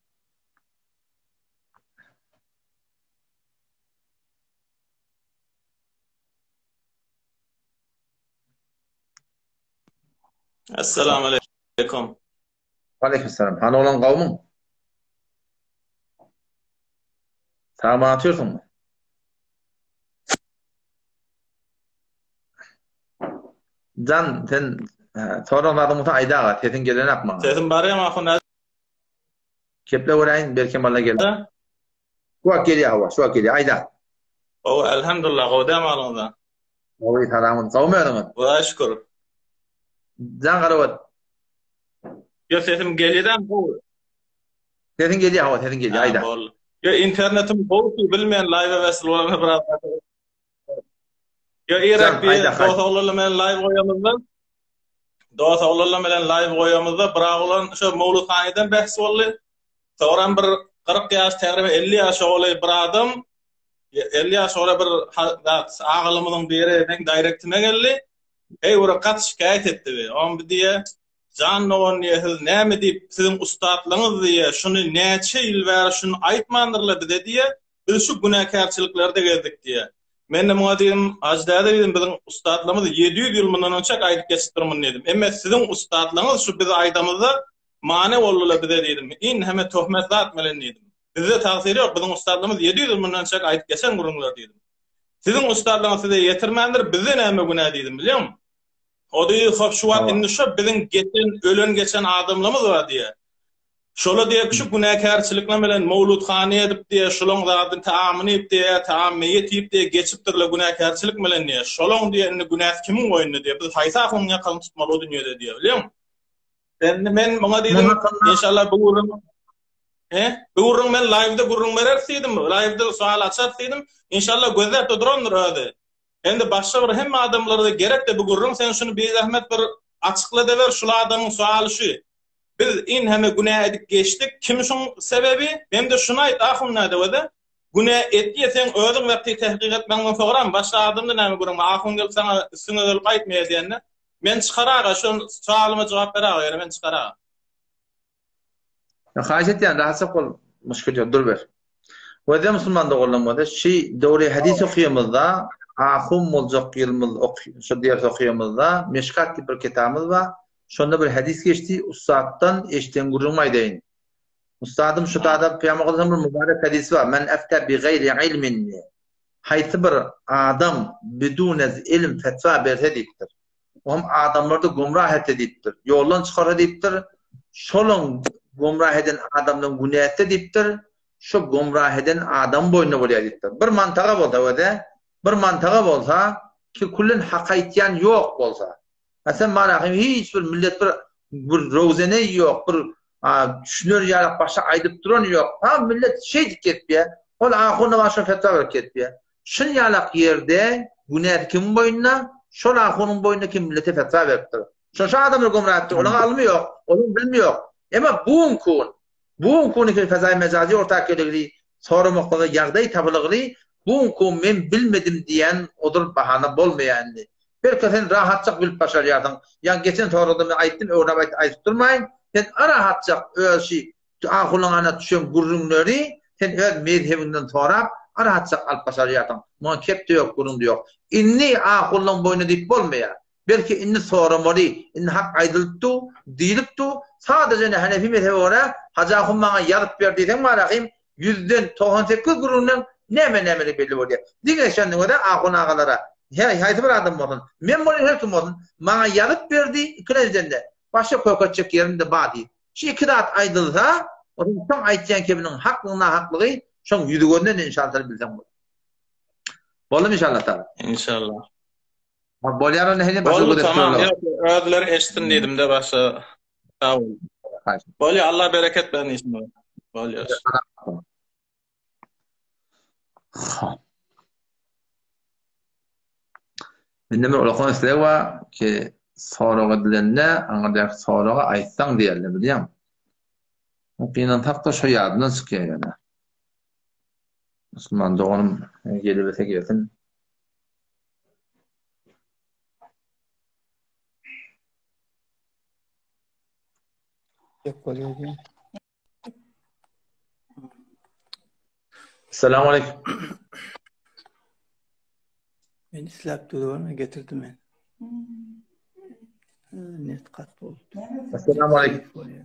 Speaker 9: Assalamu alaikum.
Speaker 1: Aleykümselam. Hana olan kavmin? Tamam atıyorsun mu? Can sen soranlardan muta aydağa tetin gelen akma.
Speaker 9: Sesim barya ma xona.
Speaker 1: Keple orayn berken balla geldi. Şu ak geliyor hava, şu ak geliyor ayda.
Speaker 9: O elhamdülillah qawda malında.
Speaker 1: Oy haramın. Savmayalım.
Speaker 9: Vay şükür.
Speaker 1: Can qarabat.
Speaker 9: Yo sesim geliden bu.
Speaker 1: Sesin geliyor hava, sesin geliyor. Ayda.
Speaker 9: Yo internetim bu bilmeyen live vesile olanı biraz. Yo Irak bir dost olalım men live koyamızda. Dost olalım men live koyamızda bırak olan şu Mevlüt Hani'den bahs oldu. Sonra bir 40 yaş təqribən 50 yaş oğlu bir adam 50 yaş oğlu bir ağılımızın biri ben direktime geldi. Ora kat şikayet etti. On diye can on ne deyip sizin ustadlığınız diye şunu neçe yıl ver şunu aytmandırlar diye biz şu günahkarçılıklarda geldik diye. Men de muadim ajdada dedim bizim ustadlığımız 700 yıl bundan önce ayıp geçtirmin dedim. Ama sizin ustadlığınız şu biz aydamızda mane oldular bize dedim. İn hemen tohmetler melen dedim. Bize tavsiye yok. Bizim ustadlığımız 700 yıl bundan önce ayıp geçen kurumlar dedim. Sizin ustadlığınız size yetirmendir bize ne günah dedim biliyor musun? O da hop şu an indi şu bizim geçen adamlarımız var diye. Şola diye küçük günahkarçılıkla bilen Mevlüt Hani'ye edip diye şolong zadın taamını ip diye taamiyet ip diye geçiptirle günahkarçılık bilen diye. Şolong diye günah kimin oyunu diye. Biz haysa onun yakalım tutmalı o dünyada diye biliyor musun? Ben bana dedim inşallah bu urun ben live'da gurrun vererseydim. Live'da sual açarsaydım inşallah gözler tuturandır öyle. Endi başka bir hem adamlarda gerek de bu gurrun sen şunu bir zahmet bir açıkla da ver şu adamın sualı şu. Biz in hem günah edip geçtik. Kim şunun sebebi? Hem de şuna ait ahım nade öde. Günah ettiye sen ödün vakti tahkik etmenden sonra başka adamda ne gurrun ahım gelip sana üstüne gelip aytmaya diyenler. Men çıkarağa şu sualıma cevap verağa yani men çıkarağa.
Speaker 1: Xahiş etdiyen rahatsız ol müşkil yok dur ver. Ve de Müslüman da olamadı. Doğru hadis okuyumuzda ahum olacak yılımız şu diğer okuyumuzda Meşkat gibi bir kitabımız var. Şunda bir hadis geçti. Ustad'dan eşten gurulmay deyin. Ustadım şu da Peygamber'in bir mübarek hadisi var. Men efte bi gayri ilmin. Haytı bir adam bidunez ilm fetva berse deyiptir. Om adamlarda gumrah ediptir. Yoldan çıkar ediptir. Şolun gumrah eden adamdan günah ediptir. Şu gumrah eden adam boyuna buraya ediptir. Bir mantığa bolsa öde. Bir mantığa bolsa ki kullun hakaytiyan yok bolsa. Sen maraqim hiç bir millet bir rozene yok. Bir düşünür yarak başa aydıp duran yok. Ha millet şey diketpiye. Ol ahuna başa fetva verip ketpiye. Şun yalak yerde günah kim boyuna? Şol ahunun boyuna kim millete fetva veriptir. Şu adamı gumrah etti. Onu almıyor. Onu bilmiyor. Ama buun kun ki fezai mecazi ortak kelegri sorumluluğu yağday tabılığını buun men bilmedim diyen odur bahane bolmayan. Belki sen rahatçak bilip başarıyordun. Yani geçen soruda ayttim örneğin aytıp durmayın. Sen rahatçak ölçü ahunun ana düşen gurrunları sen öz mezhebinden sonra rahatçak alıp başarıyordun. Muhakkep de yok, gurrun da yok. İnni ahunun boyuna deyip bolmayan. Belki inni sorumlu, inni hak aydılıptı, değilipti. Sadece Hanefi mezhebi ona Hacı Ahun bana yazıp verdiysen maraqim 98 gurunun nemeli belli oluyor. Dine şendin da Ahun ağalara. Haydi bir adam olsun. Men bunu her kim olsun. Bana yazıp verdi ikilezden başka koykaçacak yerinde badi. Şu iki rahat aydılsa o zaman tam aytcan kebinin hakkına haklığı şun yüzügönden inşallah bilsem bu. Bolum inşallah tabi.
Speaker 9: İnşallah.
Speaker 1: Bolyarın nehine başka
Speaker 9: bu tamam ya ödüleri eştin dedim de başa tamam. Bolya Allah bereket ben ismi. Bolya.
Speaker 1: Benim ulaqan istewa ki soruğa dilende angadak soruğa aytsan diyelim biliyor musun? Opinan takta şu yadından çıkıyor yani. Müslüman da onun gelibete gelsin. Selamun aleyküm.
Speaker 10: Ben islap durumu getirdim ben. Net kat oldu.
Speaker 1: Selamun aleyküm.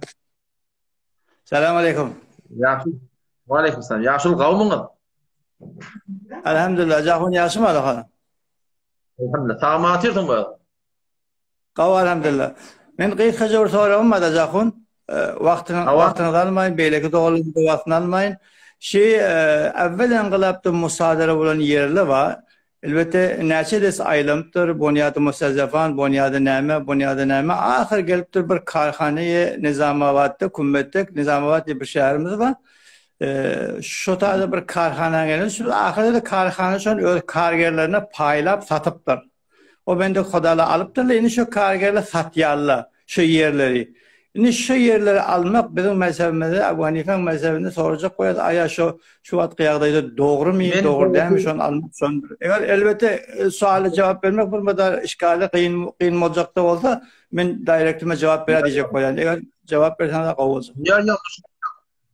Speaker 10: Selamun aleyküm.
Speaker 1: Yaşıl. Wa aleyküm selam. Yaşıl kavmunuz.
Speaker 10: Elhamdülillah. Cahun yaşım var hanım.
Speaker 1: Elhamdülillah. Sağma atıyorsun bu.
Speaker 10: Qav elhamdülillah. Men qiyt xajor sorum da Cahun. Vaktini almayın. Beyleki doğruluğunda vaktini almayın. Evvel enqilabda musadara olan yerli var. elbette näçe aýlamypdyr, Bunyady Musazzafan, Bunyady näme, ahir gelipdir bir karhanaye Nizamabadda, Kummettek, Nizamabad diye bir şäherimiz bar. Şu taýda bir karhana gelen, şu ahirde karhana şon öz kargerlerine paýlap satypdyr. O bende Hodala alıpdyr, indi şu kargerler satýarlar şu yerleri. Indi şu yerleri almak bizim mezhebimizde, Ebu Hanife'nin mezhebinde soracak koýar, aya şu wagt ýagdaýda dogrymy, dogry dämi şonu almak şondur. Eger elbette suala cevap vermek bir kadar işgali kıyın boljakda bolsa, men direktime cevap bere diýjek bolan. Eger cevap bersen de gowuz.
Speaker 1: Yok.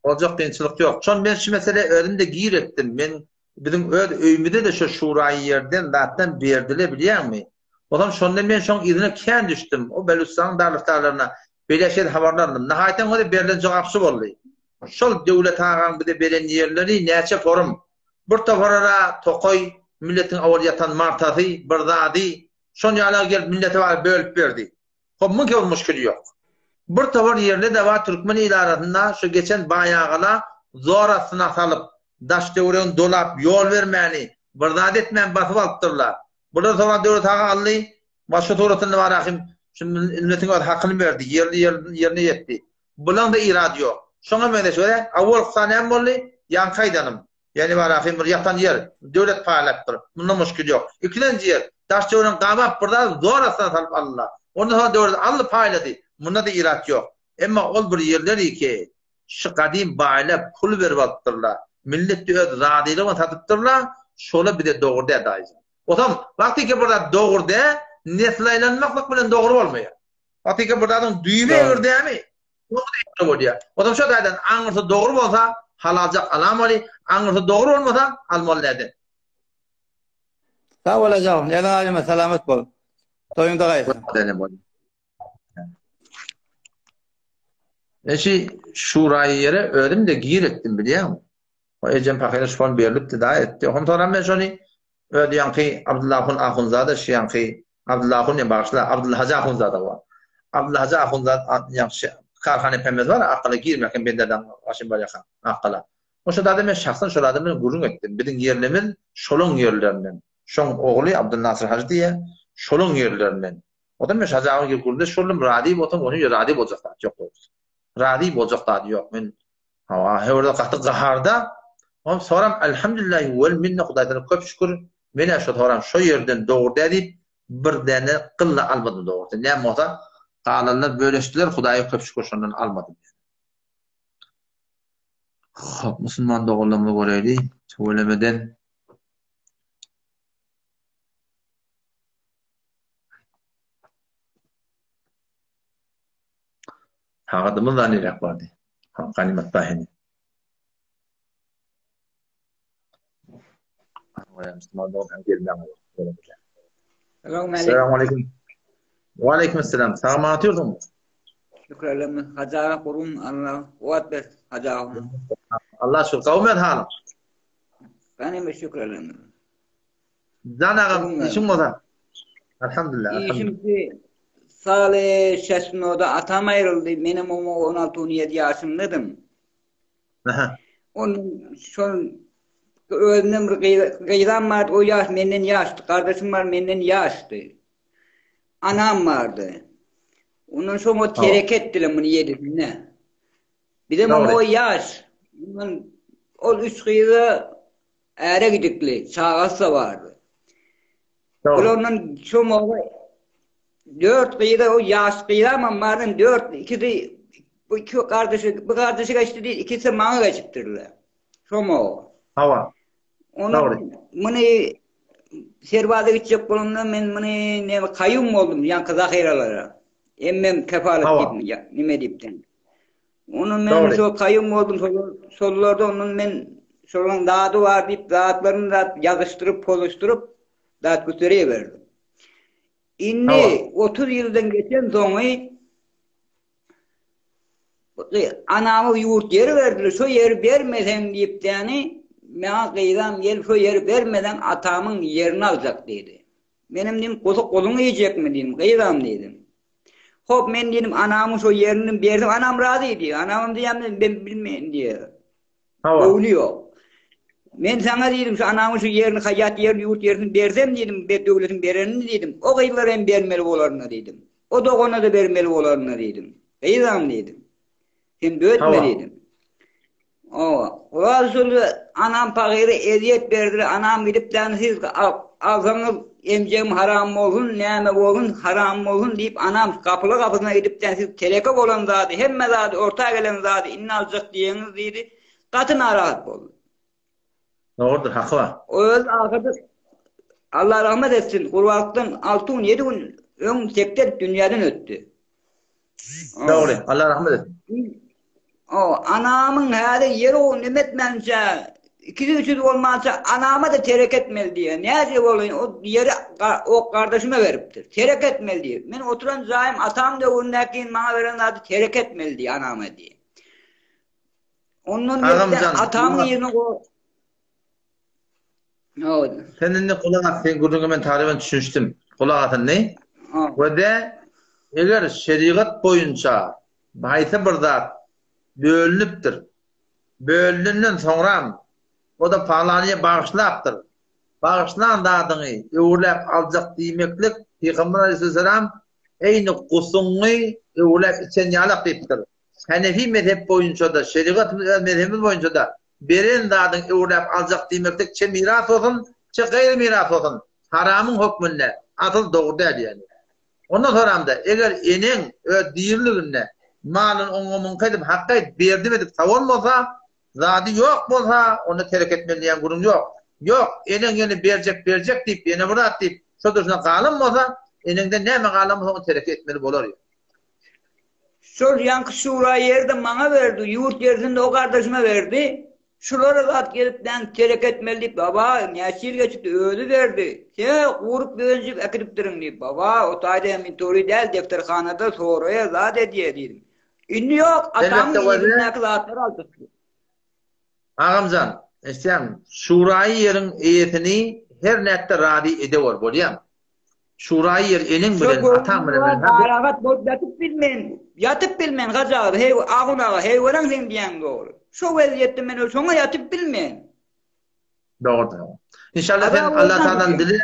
Speaker 1: Olacak kıyınçılık yok. Son ben şu mesele önümde giyir ettim. Ben bizim öýümde de şu şurayı yerden zaten berdile biliyor musun? Olam şondan ben şon izine kän düştüm. O Belustan darlıklarına beýleşen habarlaryndan. Nahaýaten o berilen jogapçy boldy. Şol döwlet haýan bir de beren ýerleri näçe forum. Bir toparara Tokoy milletin awal yatan martasy, bir zady. Şon ýala gelip millete bar bölüp berdi. Hop mümkin bir müşkili yok. Bir tovar yerli de var Türkmen idaratında şu geçen baýagala zorasına salıp daş döwren dolap yol vermäni bir zat etmän basyp alypdyrlar. Burada sonra döwlet haga aldy. Başga toratynda bar ahim şu milletin hakyny berdi. Yerine yetdi. Bulan da irad yok. Şoňa mene şöyle awal sanam boldy, ýankaýdanım. Yani bar ahim bir ýatan yer döwlet paýlapdyr. Bunda müşkil yok. İkinji yer daş döwren gabap burada zorasına salyp aldylar. Ondan sonra döwlet aldy paýlady. Bunda da irat yok. Emma ol bir yerleri ki şu kadim baýlap pul berip alypdyrlar. Millet de öz radylygyny satypdyrlar. Şola bir de dogurda daýy. Otam wagty ki burada dogurda neslaylanmaklyk bilen dogry bolmaýar. Wagty ki burdaň düýme ördämi? Dogry bolýar. Otam şu daýdan aňyrsa dogry bolsa halaljak alamali, aňyrsa dogry bolmasa almalydy.
Speaker 10: Sağ bolajak. Ýa-da aýma salamat bol. Toýuňda gaýsy. Eşi şurayı yere öğrenim de giyir ettim biliyor musun? O ecem pakayla şuan berilip de daha etti. Oğum toran ben şunu ödeyen ki Abdullah'ın Ahunzade şiyan ki Abdullah'ın ya bağışla Abdullah'cı Ahunzade var. Abdullah'cı Ahunzade karhane pemez var akkala girmekken benderden aşın baryakan akkala. O şurada da ben şahsen şurada ben gurun ettim. Bizim yerlemin şolun yerlerinden. Şon oğlu Abdülnasır Hacı diye şolun yerlerinden. O da ben şahacağım ki kurdu şolun radib otam onu radib olacaklar. Çok doğrusu. Radib olacaklar diyor. Ben orada kalktık gaharda soram elhamdülillah vel minne Hudaýdan köp şükür mene şu soram şu yerden doğru deyip bir dene kılla almadı doğru. Ne mota qalanlar böleşdiler Hudaýa köp şükür şondan almadım. Hop musulman doğrulamını göreyli. Söylemeden Hagadımız da nirek vardı. Ganimet bahini. Selamun aleyküm. Ve aleyküm selam. Sağ atıyordun mu?
Speaker 11: Şükürler. Hacağa kurun Allah. Kuvat ver hacağa.
Speaker 1: Allah şükür. Kavmet hanım.
Speaker 11: Benim şükürler.
Speaker 1: Can ağam işim o da. Elhamdülillah.
Speaker 11: Şimdi Salih Şesno'da atam ayrıldı. Benim 16-17 yaşımdaydım. Onun son öğrenim gıyram vardı. O yaş benden yaştı. Kardeşim var benden yaştı. Anam vardı. Onun son o terk ettiler bunu yedisine. Bir de o yaş. O üç kıyıda ere gidikli. Çağası vardı. Onun son o 4 kıyıda o yaş kıyıram vardı. 4 ikisi bu iki kardeşi geçti değil. İkisi bana geçiptirdiler. Son o.
Speaker 1: Hava.
Speaker 11: Onun bunu servada gidecek bulunduğum ben bunu kayyum oldum yan kızak heyralara. Emmem kefalet gibi nime dipten. Onun ben şu kayyum oldum sorularda onun ben sorulan dağıtı var deyip dağıtlarını da yazıştırıp poluşturup dağıt gösteriye verdim. İnni 30 yıldan geçen sonra anamı yurt yeri verdiler. Şu yeri vermeden deyip yani bana kıyıdan gel şu yeri vermeden atamın yerini alacak dedi. Benim dedim kolunu yiyecek mi dedim. Kıyıdan dedim. Hop ben dedim anamın şu yerini verdim. Anam razı ediyor. Anamın diyem ben bilmeyin diyor. Oluyor. Men sana diýdim şu anamın şu yerini, hayat yerini, yurt yerini bersem diýdim, devletin berenini diýdim. O gyýlar hem bermeli bolarına diýdim. O dogona da bermeli bolarına diýdim. Eýdam diýdim. Sen bötme diýdim. O anam pagyry eziyet berdi. Anam gidipden siz alsanız emjem haram bolsun, näme bolsun haram bolsun diýip anam kapysyna gidipden siz tereke bolan zady, hemme zady orta gelen zady inne aljak diýeniz diýdi. Gaty narahat boldy.
Speaker 10: Doğrudur, hakkı var.
Speaker 11: Öl arkadaş Allah rahmet etsin. Kurbanlıktan 6-7 gün ön sekter dünyadan öttü.
Speaker 10: Doğru. Allah rahmet etsin.
Speaker 11: Anamın hadi yeri o nimetmense 200 olmazsa anama da terk etmeli diye. Ne diye olayın o yeri o kardeşime veriptir. Terk etmeli diye. Ben oturan zaim atam da ondakin bana veren adı terk etmeli diye anama diye. Onun yerine atamın yerine o
Speaker 10: Seninle kulak at, sen gurduğunu ben tarifen düşünüştüm. Kulak atın ne? Ve de eğer şeriat boyunca bahise bir zat bölünüptür. Bölününden sonra o da falanıya bağışlaptır. Bağışlan dadını evlep alacak diýmeklik Peygamber Aleyhisselam eyni kusunnu evlep içen yalak deyiptir. Hanefi mezhep boyunca da şeriat mezhebi boyunca da beren dadın evlep alacak diýmeklik çe miras olsun, çe gayri miras olsun. Haramın hükmünde atıl doğru değil yani. Ondan sonra da eğer enin diýirliginde malın oňa kaydyp hakka berdim edip savunmasa, zady yok bolsa onu terk etmeli diýen gurum yok. Yok, enin ýene berjek diýip, ýene burat diýip, şodurna galan bolsa, eninde näme galan bolsa onu terk etmeli bolar.
Speaker 11: Şol ýanky sura ýerde maňa berdi, ýurt ýerinde o kardeşime berdi. Şulara zat gelipden terk etmeli baba, näçil geçip öldü verdi. Sen gurup bölüp ekiripdirin diýip baba, o taýda men tory del defterhanada soraya zat ediýär diýdim. Indi yok, atam ýerine zatlar aldy.
Speaker 10: Ağamcan, istem şurayı yerin eýetini her nätte radi edewor bolýar. Şurayı yer enin bilen atam bilen
Speaker 11: aragat bolup yatyp bilmen gazap, hey agunaga hey weren sen diýen dogry. Şo weziyetde men şoňa yatyp bilmen.
Speaker 10: Doğru. İnşallah sen Allah Ta'dan dili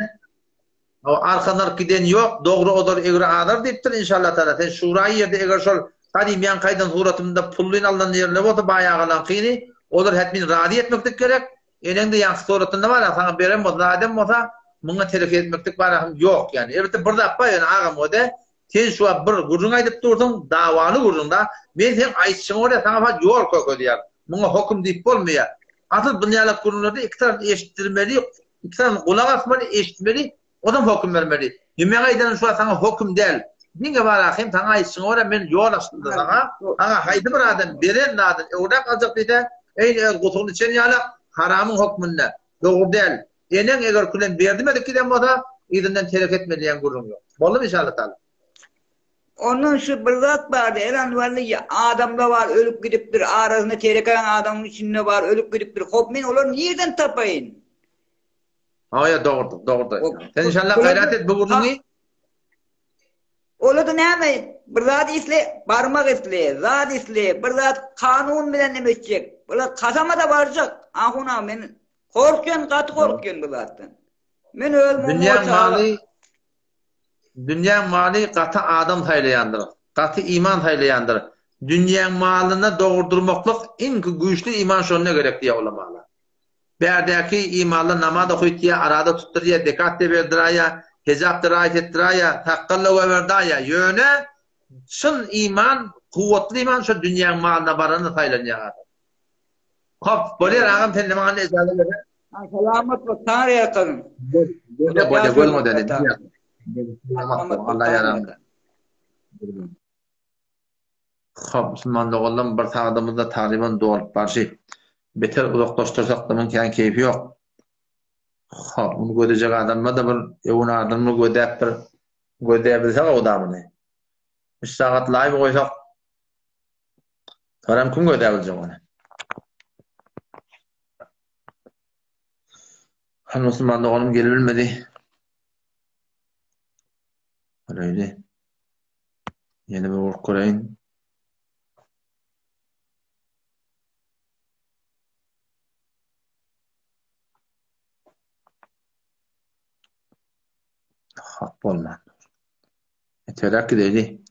Speaker 10: o arkanar giden yok, doğru odur egri adar deyiptir inşallah Ta'ala. Sen şurayı yerde eger şol kadim yan kaydan suratımda pulluyun aldan yerine olsa bayağılan kıyını olur hetmin radi etmektik gerek. Elinde yankı suratında var ya sana beren olsa adem olsa buna terk etmektik var yok yani. Evet burada yapma yani ağam o da sen şu an bir gurrun aydıp durdun davalı gurrun da ben sen ayçın oraya sana falan yol koy diyor. Buna hukum deyip olmuyor. Asıl bunyalık gurrunlarda iki taraf eşittirmeli, iki taraf kulak asmalı, eşitmeli, o da hukum vermeli. Yemeğe aydanın şu an sana hukum değil. Dinge var ahim sana ayçın oraya ben yol aslında sana haydi bir adam, beren adam, oradan azıcık dedi, ey kutuğun için yalak, haramın hukmunna, doğru değil. Enen eğer kulen verdimedik giden boda, izinden terk etmeliyen gurrun yok. Bolum inşallah Teala.
Speaker 11: Onun şu bir zat vardı, eran vallahi adamda var, ölüp gidiptir, arasında terk eden adamın içinde var, ölüp gidiptir. Hop men olar nereden tapayın?
Speaker 10: Ya doğru. Sen inşallah gayret et bu gurrunu.
Speaker 11: Ola da näme? Bir zat isle, barmak isle, zat isle, bir zat kanun bilen nemeçecek. Ola kasama da baracak. Ahuna men korkyan, katı korkyan bu zattan. Men ölmem
Speaker 10: Dünya mali katı adam haylayandır. Katı iman haylayandır. Dünya malına doğurdurmaklık en güçlü iman şonuna gerek diye olamalı. Berdeki imanla namaz okuyup arada tutturuya, dekat de verdiraya, hezap da rahat ettiraya, takkalla ve verdaya yöne şun iman, kuvvetli iman şu dünya malına baranı haylanıyor. Hop, böyle ağam senin mağanı ezale verir.
Speaker 11: Selamet ve Tanrı'ya kalın.
Speaker 10: Böyle golmo dedi. Allah yaramda. Hop, Müslümanlık olan bir sağdığımızda Taliban doğrup barşı. Beter uzaklaştırsak da mümkün keyfi yok. Hop, bunu gödecek adamla da bir evun adamını gödeyebilsek o adamını. 3 saat live koysak sonra kim gödeyebilecek onu? Müslümanlık onun gelebilmedi. Öyle. Yeni bir work kurayın. hak bolman. Etelak gideli.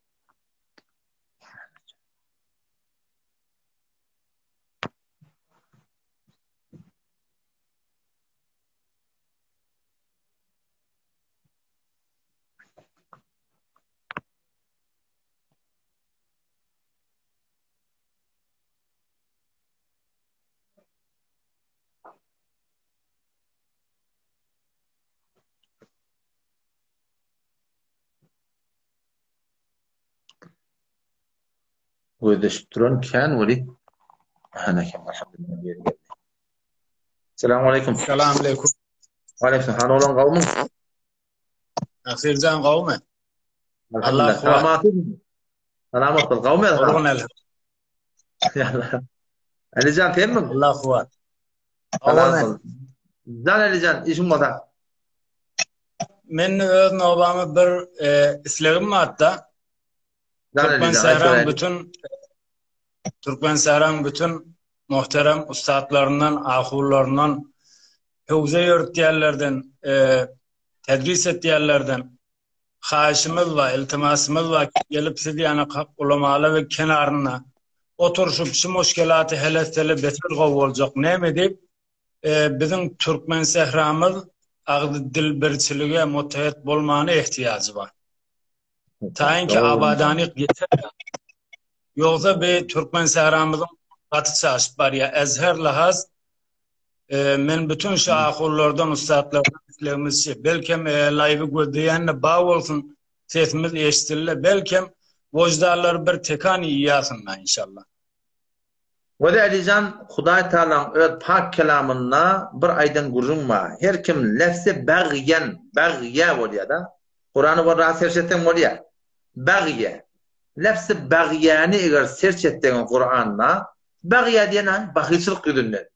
Speaker 10: ويدشترون كان ولي أنا كم الحمد لله. السلام عليكم.
Speaker 6: السلام عليكم.
Speaker 10: وعليكم السلام ورحمة الله قوم.
Speaker 6: أخير زان قومه.
Speaker 10: الله سلامات. سلامات القوم.
Speaker 6: ورغنا
Speaker 10: يلا. اللي جان تيمم.
Speaker 6: الله أخوات.
Speaker 10: أولا. زان اللي جان إيش مضى؟
Speaker 6: من نوبام بر إسلام ماده. Türkmen bütün muhterem ustadlarından, ahurlarından, hevze yörtiyerlerden, tedris etiyerlerden haşimiz var, iltimasımız var. Gelip sidiyana ulamalı ve kenarına oturuşup şu muşkelatı helesteli betir olacak. Ne mi deyip bizim Türkmen sehramız ağdı dil birçiliğe mutehet bulmana ihtiyacı var. Tayinki abadani yeter. Yoksa bir Türkmen sehramızın katı çaşıp var ya ezher lahaz men bütün şahullardan ustadlardan islemizsi belki live'ı gördüğünde bağ olsun sesimiz eşitille belki vojdarlar bir tekani yiyasınlar inşallah.
Speaker 10: Ve de Alican Huday Teala'nın öz pak kelamına bir aydan gurunma. Her kim lefse bagye oluyor da. Kur'an'ı var rahat serçetten oluyor. Bagye. Lefse bagyani eğer serçetten Kur'an'la bagye diyene bakıcılık güdünden.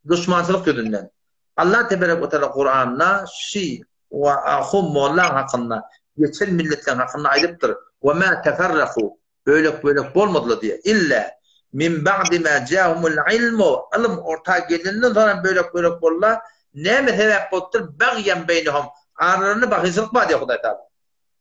Speaker 10: Düşmançılık güdünden. Allah Tebarek ve Teala Kur'an'la şi ve ahum molla hakkında geçen milletlerin hakkında ayıptır. Ve ma teferraku bölük olmadılar diye. İlla min ba'di ma ca'humul ilmu ilm orta gelinden sonra bölük bolla ne mi sebep oldu bagyen beynihum aralarında bakıcılık var diye Huday Teala.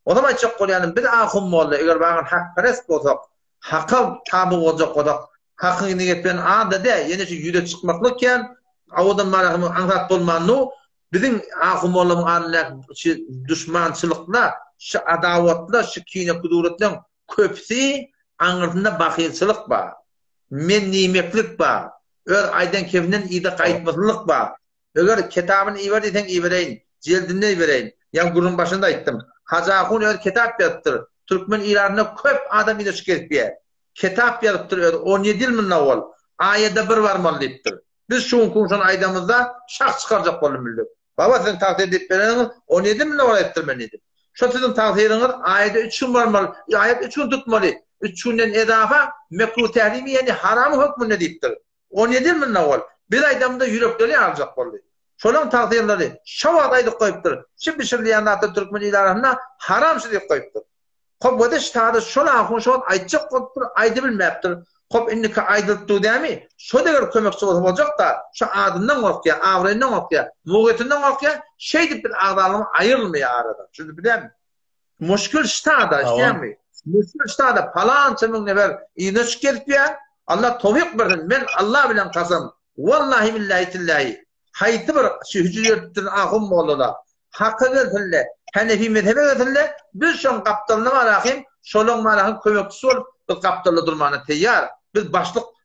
Speaker 10: O zaman çok koyanın bir ahum molla eğer bağın hak perest olsak hakka tabi olacak olsak hakkı niyetlen adı de yine şu yüde çıkmaklıkken avudan marahımı anlat bulmanı bizim ahum mollamın anlayak düşmançılıkla şu adavatla şu kine kuduretle köpsi anırtında bakıcılık var. Men nimeklik var. Öyle aydan kefinden iyide kayıtmasılık var. Öyle kitabını iyi ver desen iyi vereyim. Cildinden iyi vereyim. Yani gurun başında ettim. Hazakun öyle kitap yaptır. Türkmen ilanına köp adam ile şikayet bir. Kitap yaptır öyle 17 yıl naval. Ayette bir var mallıktır. Biz şu konuşan aydamızda şart çıkaracak olalım millet. Baba sen takdir edip vereniz 17 yıl naval ettirmeniydi. Şu sizin takdiriniz ayette 3 gün var mal. Ayet 3 gün tutmalı. 3 günden edafa mekruh tehrimi yani haram hükmünde deyiptir. 17 yıl naval. Bir aydamda yürekleri alacak olalım. Şolan takdirleri şavadaydı koyuptur. Şimdi şirliyanatı Türkmen ilarına haram şirlik koyuptur. Kop bu da şitadı şolan konuşan aycık koyuptur, aydı bilmeyiptir. Kop inniki aydılttığı değil mi? Şu da kömekçi olacak da şu adından korkuyor, avrayından korkuyor, muğetinden korkuyor, şeydi bir ağdalımı ayrılmıyor arada. Şimdi bilir mi? Muşkül şitadı işte mi? Muşkül şitadı palan çımın nefer iğneş gelip ya Allah tevfik versin. Ben Allah bilen kasım. Vallahi billahi tillahi. Hayti bir şu hücriyettin ahum mollada. Hakkı versinler. Hanefi mezhebe versinler. Biz şun kaptalına marahim. Şolun marahim kömekçisi olup biz kaptalda durmana teyyar. Biz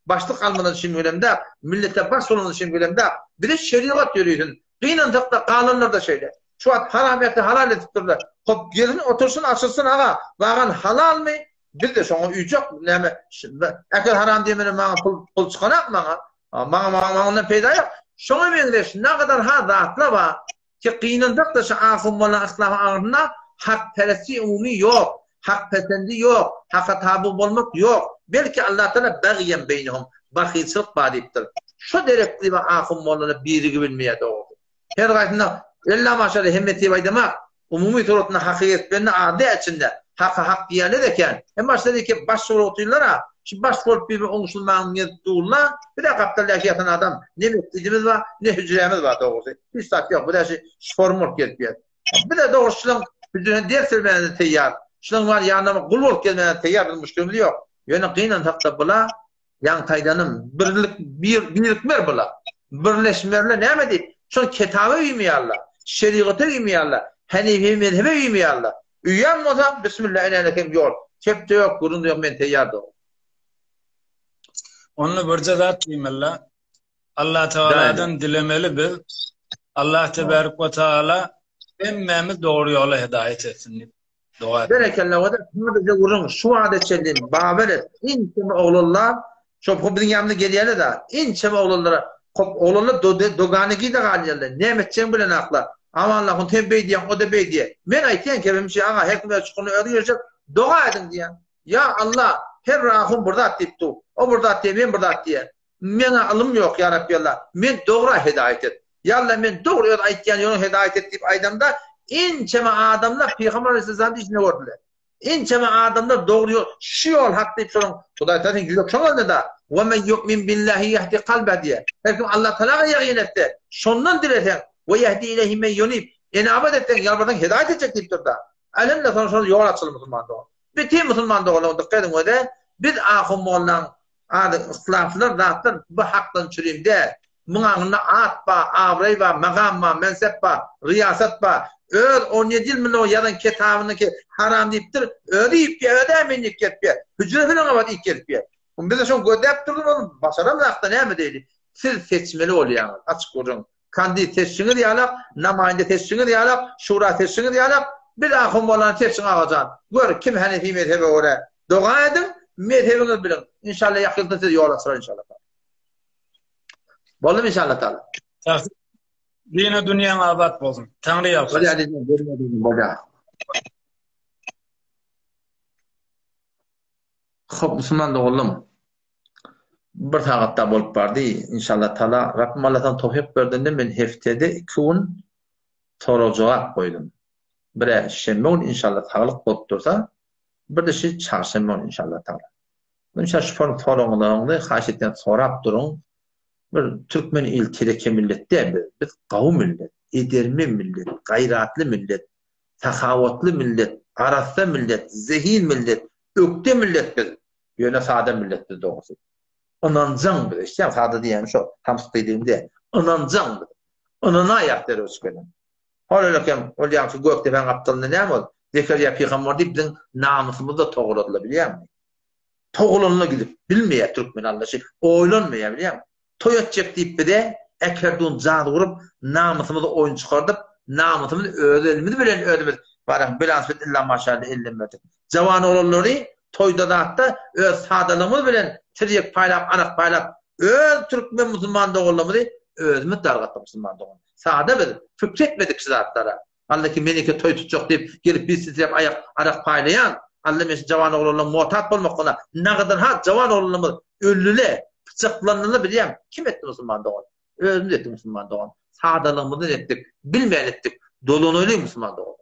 Speaker 10: başlık almadan şimdi ölemde. Millete baş olmadan şimdi ölemde. Bir de şeriat yürüyorsun. Kıyınan takta kanunlarda şeyler. Şu an haramiyeti halal ettirdiler. Kop gelin otursun açılsın ağa. Bağın halal mı? Bir de şunu üyecek. Ekel haram diyemenin bana pul çıkanak mı? Bana ondan peyda yok. Şunu biliriz. Ne kadar rahatla var. Ki kıyınındak da şu ahum olan ahlakı ağırına hak peresti umumi yok. Hak pesendi yok. Hakka tabi olmak yok. Belki Allah Teala bagyen beynihum. Bakıcılık badiptir. Şu direktli ve ahum olanı biri bilmeye doğru. Her gayetinde illa maşallah himmeti baydamak umumi turutuna hakiyet benimle adı içinde hak diyerler eken hem başladı ki başvuru otuylara şimdi başvuru bir oluşulmanın yettiğulla bir de kaptal yaşayan adam ne mektecimiz var ne hücremiz var doğrusu hiç tak yok bu da şey formül gelip bir de doğrusunun Hücre ders vermeye teyyar. Şunun var yanıma kul olup gelmeye teyyar bir müşkülümüz yok. Yani kıyınan takta bula, yan taydanım, birlikmer bula. Birleşmerle ne mi deyip? Şun kitabı uymuyarlar, şeriatı uymuyarlar, Hanefi mezhebe uymuyarlar. Üyen olsam, Bismillahirrahmanirrahim yol. Kepte yok, kurunda yok, ben teyyar da.
Speaker 6: Onu bir zat diyeyim Allah Teala'dan dilemeli bil. Allah Tebarek ve Teala emmemiz doğru yola hidayet etsin. Dua
Speaker 10: Berekallahu ve da sadece vurun şu adet çelin babelet inçeme oğullar şu bu bizim yanına geliyene de inçeme oğullara oğullar doganigi de galiyerler nemetçen bilen aklar ama Allah'ın tembey diyen o da bey diye men aytiyen kebim şey ağa hekime çıkını ödüyoracak dua edin diyen ya Allah her rahım burada attıyıptı o burada attıyı ben burada attıyı mene alım yok ya Rabbi Allah men doğru hidayet et ya Allah men doğru yol aytiyen yolu hidayet et deyip aydamda İnçeme adamlar Peygamber Aleyhisselam'ın içine gördüler. İnçeme adamlar doğru yol, şu yol hak deyip sorun. Huday zaten yok şunlar da. وَمَنْ يُؤْمِنْ بِاللّٰهِ يَهْدِ قَلْبَ diye. Herkim Allah Teala'ya yakin etti. Şundan dileten. وَيَهْدِ İلَيْهِ مَنْ يُنِيبْ. İnabet etten, yalvardan hidayet edecek deyip durdu. Alemle sonra yol açılır Müslüman doğru. Bütün Müslüman doğru. Dikkat edin öyle. Biz ahım olan ıslaflar, zatlar bu haktan çürüyüm de. Bunun at ba, avray ba, makam ba, mensep ba, riyasat ba. Öl 17 yıl mı o yadan kitabını ki haram deyiptir. Ödeyip ki ödemeyenlik ketpiye. Hücre falan var ilk ketpiye. Biz de şunu gödep durdun onu başaramazsa ne mi değil? Siz seçmeli oluyorsunuz. Açık olun. Kandi seçsini diyalak, namayinde seçsini diyalak, şura seçsini diyalak. Bir ahım olan seçsini alacaksın. Gör kim Hanefi mezhebi oraya. Dua edin, mezhebiniz bilin. İnşallah yakında size yol açar inşallah. Bolum inşallah Teala.
Speaker 6: Dine dünyanın abat bozun. Tanrı yapsın.
Speaker 10: Xo'p, Müslüman da oğlum. Bir taqatda bolup bardy. İnşallah Teala Rabbim Allah'tan tawfik berdiğinde men heftede 2 gün soru cevap koydum. Bir şembe inşallah sağlık bolup dursa, bir de şey çarşamba inşallah Teala. İnşallah şu sorularını haşetten sorap durun. Bir Türkmen il tereke milletde biz kavim millet, ederme millet, gayratlı millet, sahavatlı millet, araslı millet, zehin millet, ökte millet biz. Yöne sade millet biz doğrusu. Anancan biz. İşte sade diyeyim şu, tam dediğimde. Anancan biz. Anana ayakları ölçkelim. Halalıkken, olayan şu Göktepen kaptalında ne mi oldu? Zekeriya Peygamber deyip bizim namusumuz da toğuladılar biliyor musun? Toğulanına gidip bilmeye Türkmen Allah'ı, oylanmaya biliyor musun? Toyatacak deyip bir de ekerdun zat vurup namusumuzu oyun çıkardıp namusumuzu ödülümüzü bilen ödülümüz var. Bilansbet illa maşallah ellenmedik. Cavan olanları toyda da hatta öz sadalığımız bilen tiryek paylap, anak paylap öz Türkmen Müslüman doğulumuzu özümüz dargattı Müslüman doğulumuzu. Sade biz fikretmedik zatlara. Allah ki menike toy tutacak deyip gelip bir titrep anak paylayan Allah mesela cavan olanlar muhatap olmak ona ne kadar ha cavan olanımız ölüle bıçaklanını bileyim. Kim etti Müslüman doğan? Özümüz etti Müslüman doğan. Sağdalığımızı ettik. Bilmeyen ettik. Dolanıyor Müslüman doğan.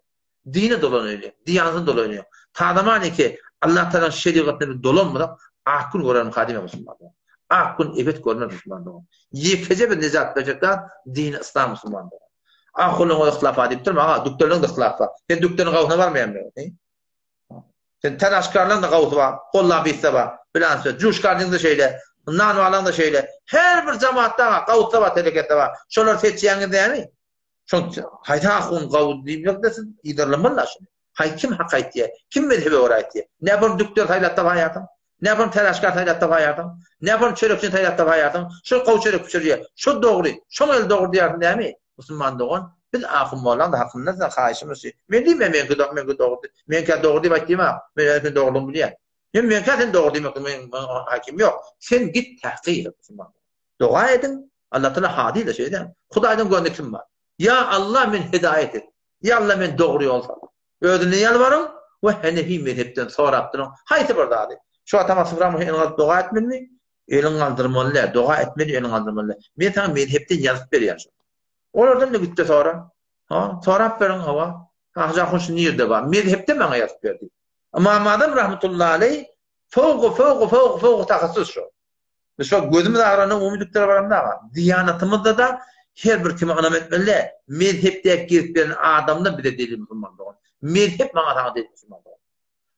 Speaker 10: Dine dolanıyor. Diyanetine dolanıyor. Tanımani ki Allah Teala'nın şeriatına dolanmadan akıl gören kadime Müslüman doğan. Akıl evet görmez Müslüman doğan. Yekece bir nezat verecekler dini İslam Müslüman doğan. Akılın o ıhtilafı deyip durma. Aha doktorların da ıhtilafı. Sen doktorun kavusuna varmayan mı? Sen tenaşkarların da kavusu var. Kolla bitse var. Bilansı. Cuşkarcının da şeyle. Nanu alan da şeyle. Her bir cemaatta var. Kavutta var, telekette var. Şolar seçiyen değil mi? Çünkü hayta akun kavut deyip yok desin. İdarlanmalılar şimdi. Hay kim hakayt diye. Kim mezhebe orayet diye. Ne yapalım doktor haylatta var hayatım. Ne yapalım telaşkar haylatta var hayatım. Ne yapalım çörükçün haylatta var hayatım. Şu kavu çörük çörüye. Şu doğru. Şu el doğru diyardım değil mi? Müslüman doğan. Biz akım olan da hakkında da karşımız. Ben diyeyim mi? Ben doğru. Ben doğru diye bakayım ha. Ben doğruluğumu biliyorum. Ben zaten doğru demek hakim yok. Sen git tahkik et Müslüman. Dua edin. Allah Teala hadi de şeyden. Hudaydan gönderdim var. Ya Allah men hidayet et. Ya Allah men doğru yol sal. Ödüne yalvarın ve Hanefi mezhepten soraptırın. Haydi burada hadi. Şu atama sıfıramı elin dua etmeli mi? Elin kaldırmalı. Dua etmeli elin kaldırmalı. Ben sana mezhepten yazıp veriyorum. Oradan da gitti sonra. Ha, sorap verin hava. Ahca hoş nerede var? Mezhepte bana yazıp verdi. Ama adam rahmetullahi aleyh fevq takassus şu. Mesela gözümüz ağrınan umudukları var ama diyanatımızda da her bir kime anam etmeli. Mezhepte girip veren adamda bir de deli Müslüman doğan. hep bana tağı değil Müslüman doğru.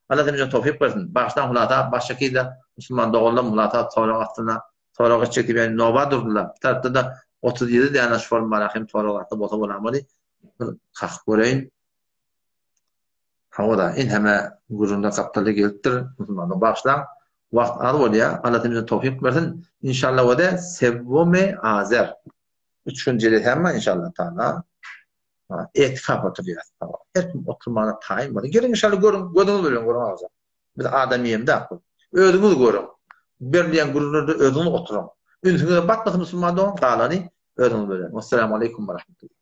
Speaker 10: Allah temizden tevfik versin. Baştan hulata, baştaki de Müslüman doğrular hulata tavrak attığına, tavrak çekti yani nova durdular. Bir tarafta da 37 tane şform marahim tavrak attı, bota bulamadı. Kalk göreyim. Havada in hemen gurunda kaptalı gelittir. Müslümanın başlan. Vakt adı var ya. Allah temizden tevfik versin. İnşallah o da Sevvome Azer. 3 gün celet hemen inşallah Teala. Etikaf oturuyor. Her kim oturmana tayin var. Gelin inşallah görün. Gözünü veriyorum görün ağzı. Biz adamiyim de akıl. Ödünü görün. Berliyen gururunda ödünü oturun. Ünsünüze batmasın Müslüman doğun. Teala'nı ödünü veriyorum. Esselamu Aleyküm ve Rahmetullah.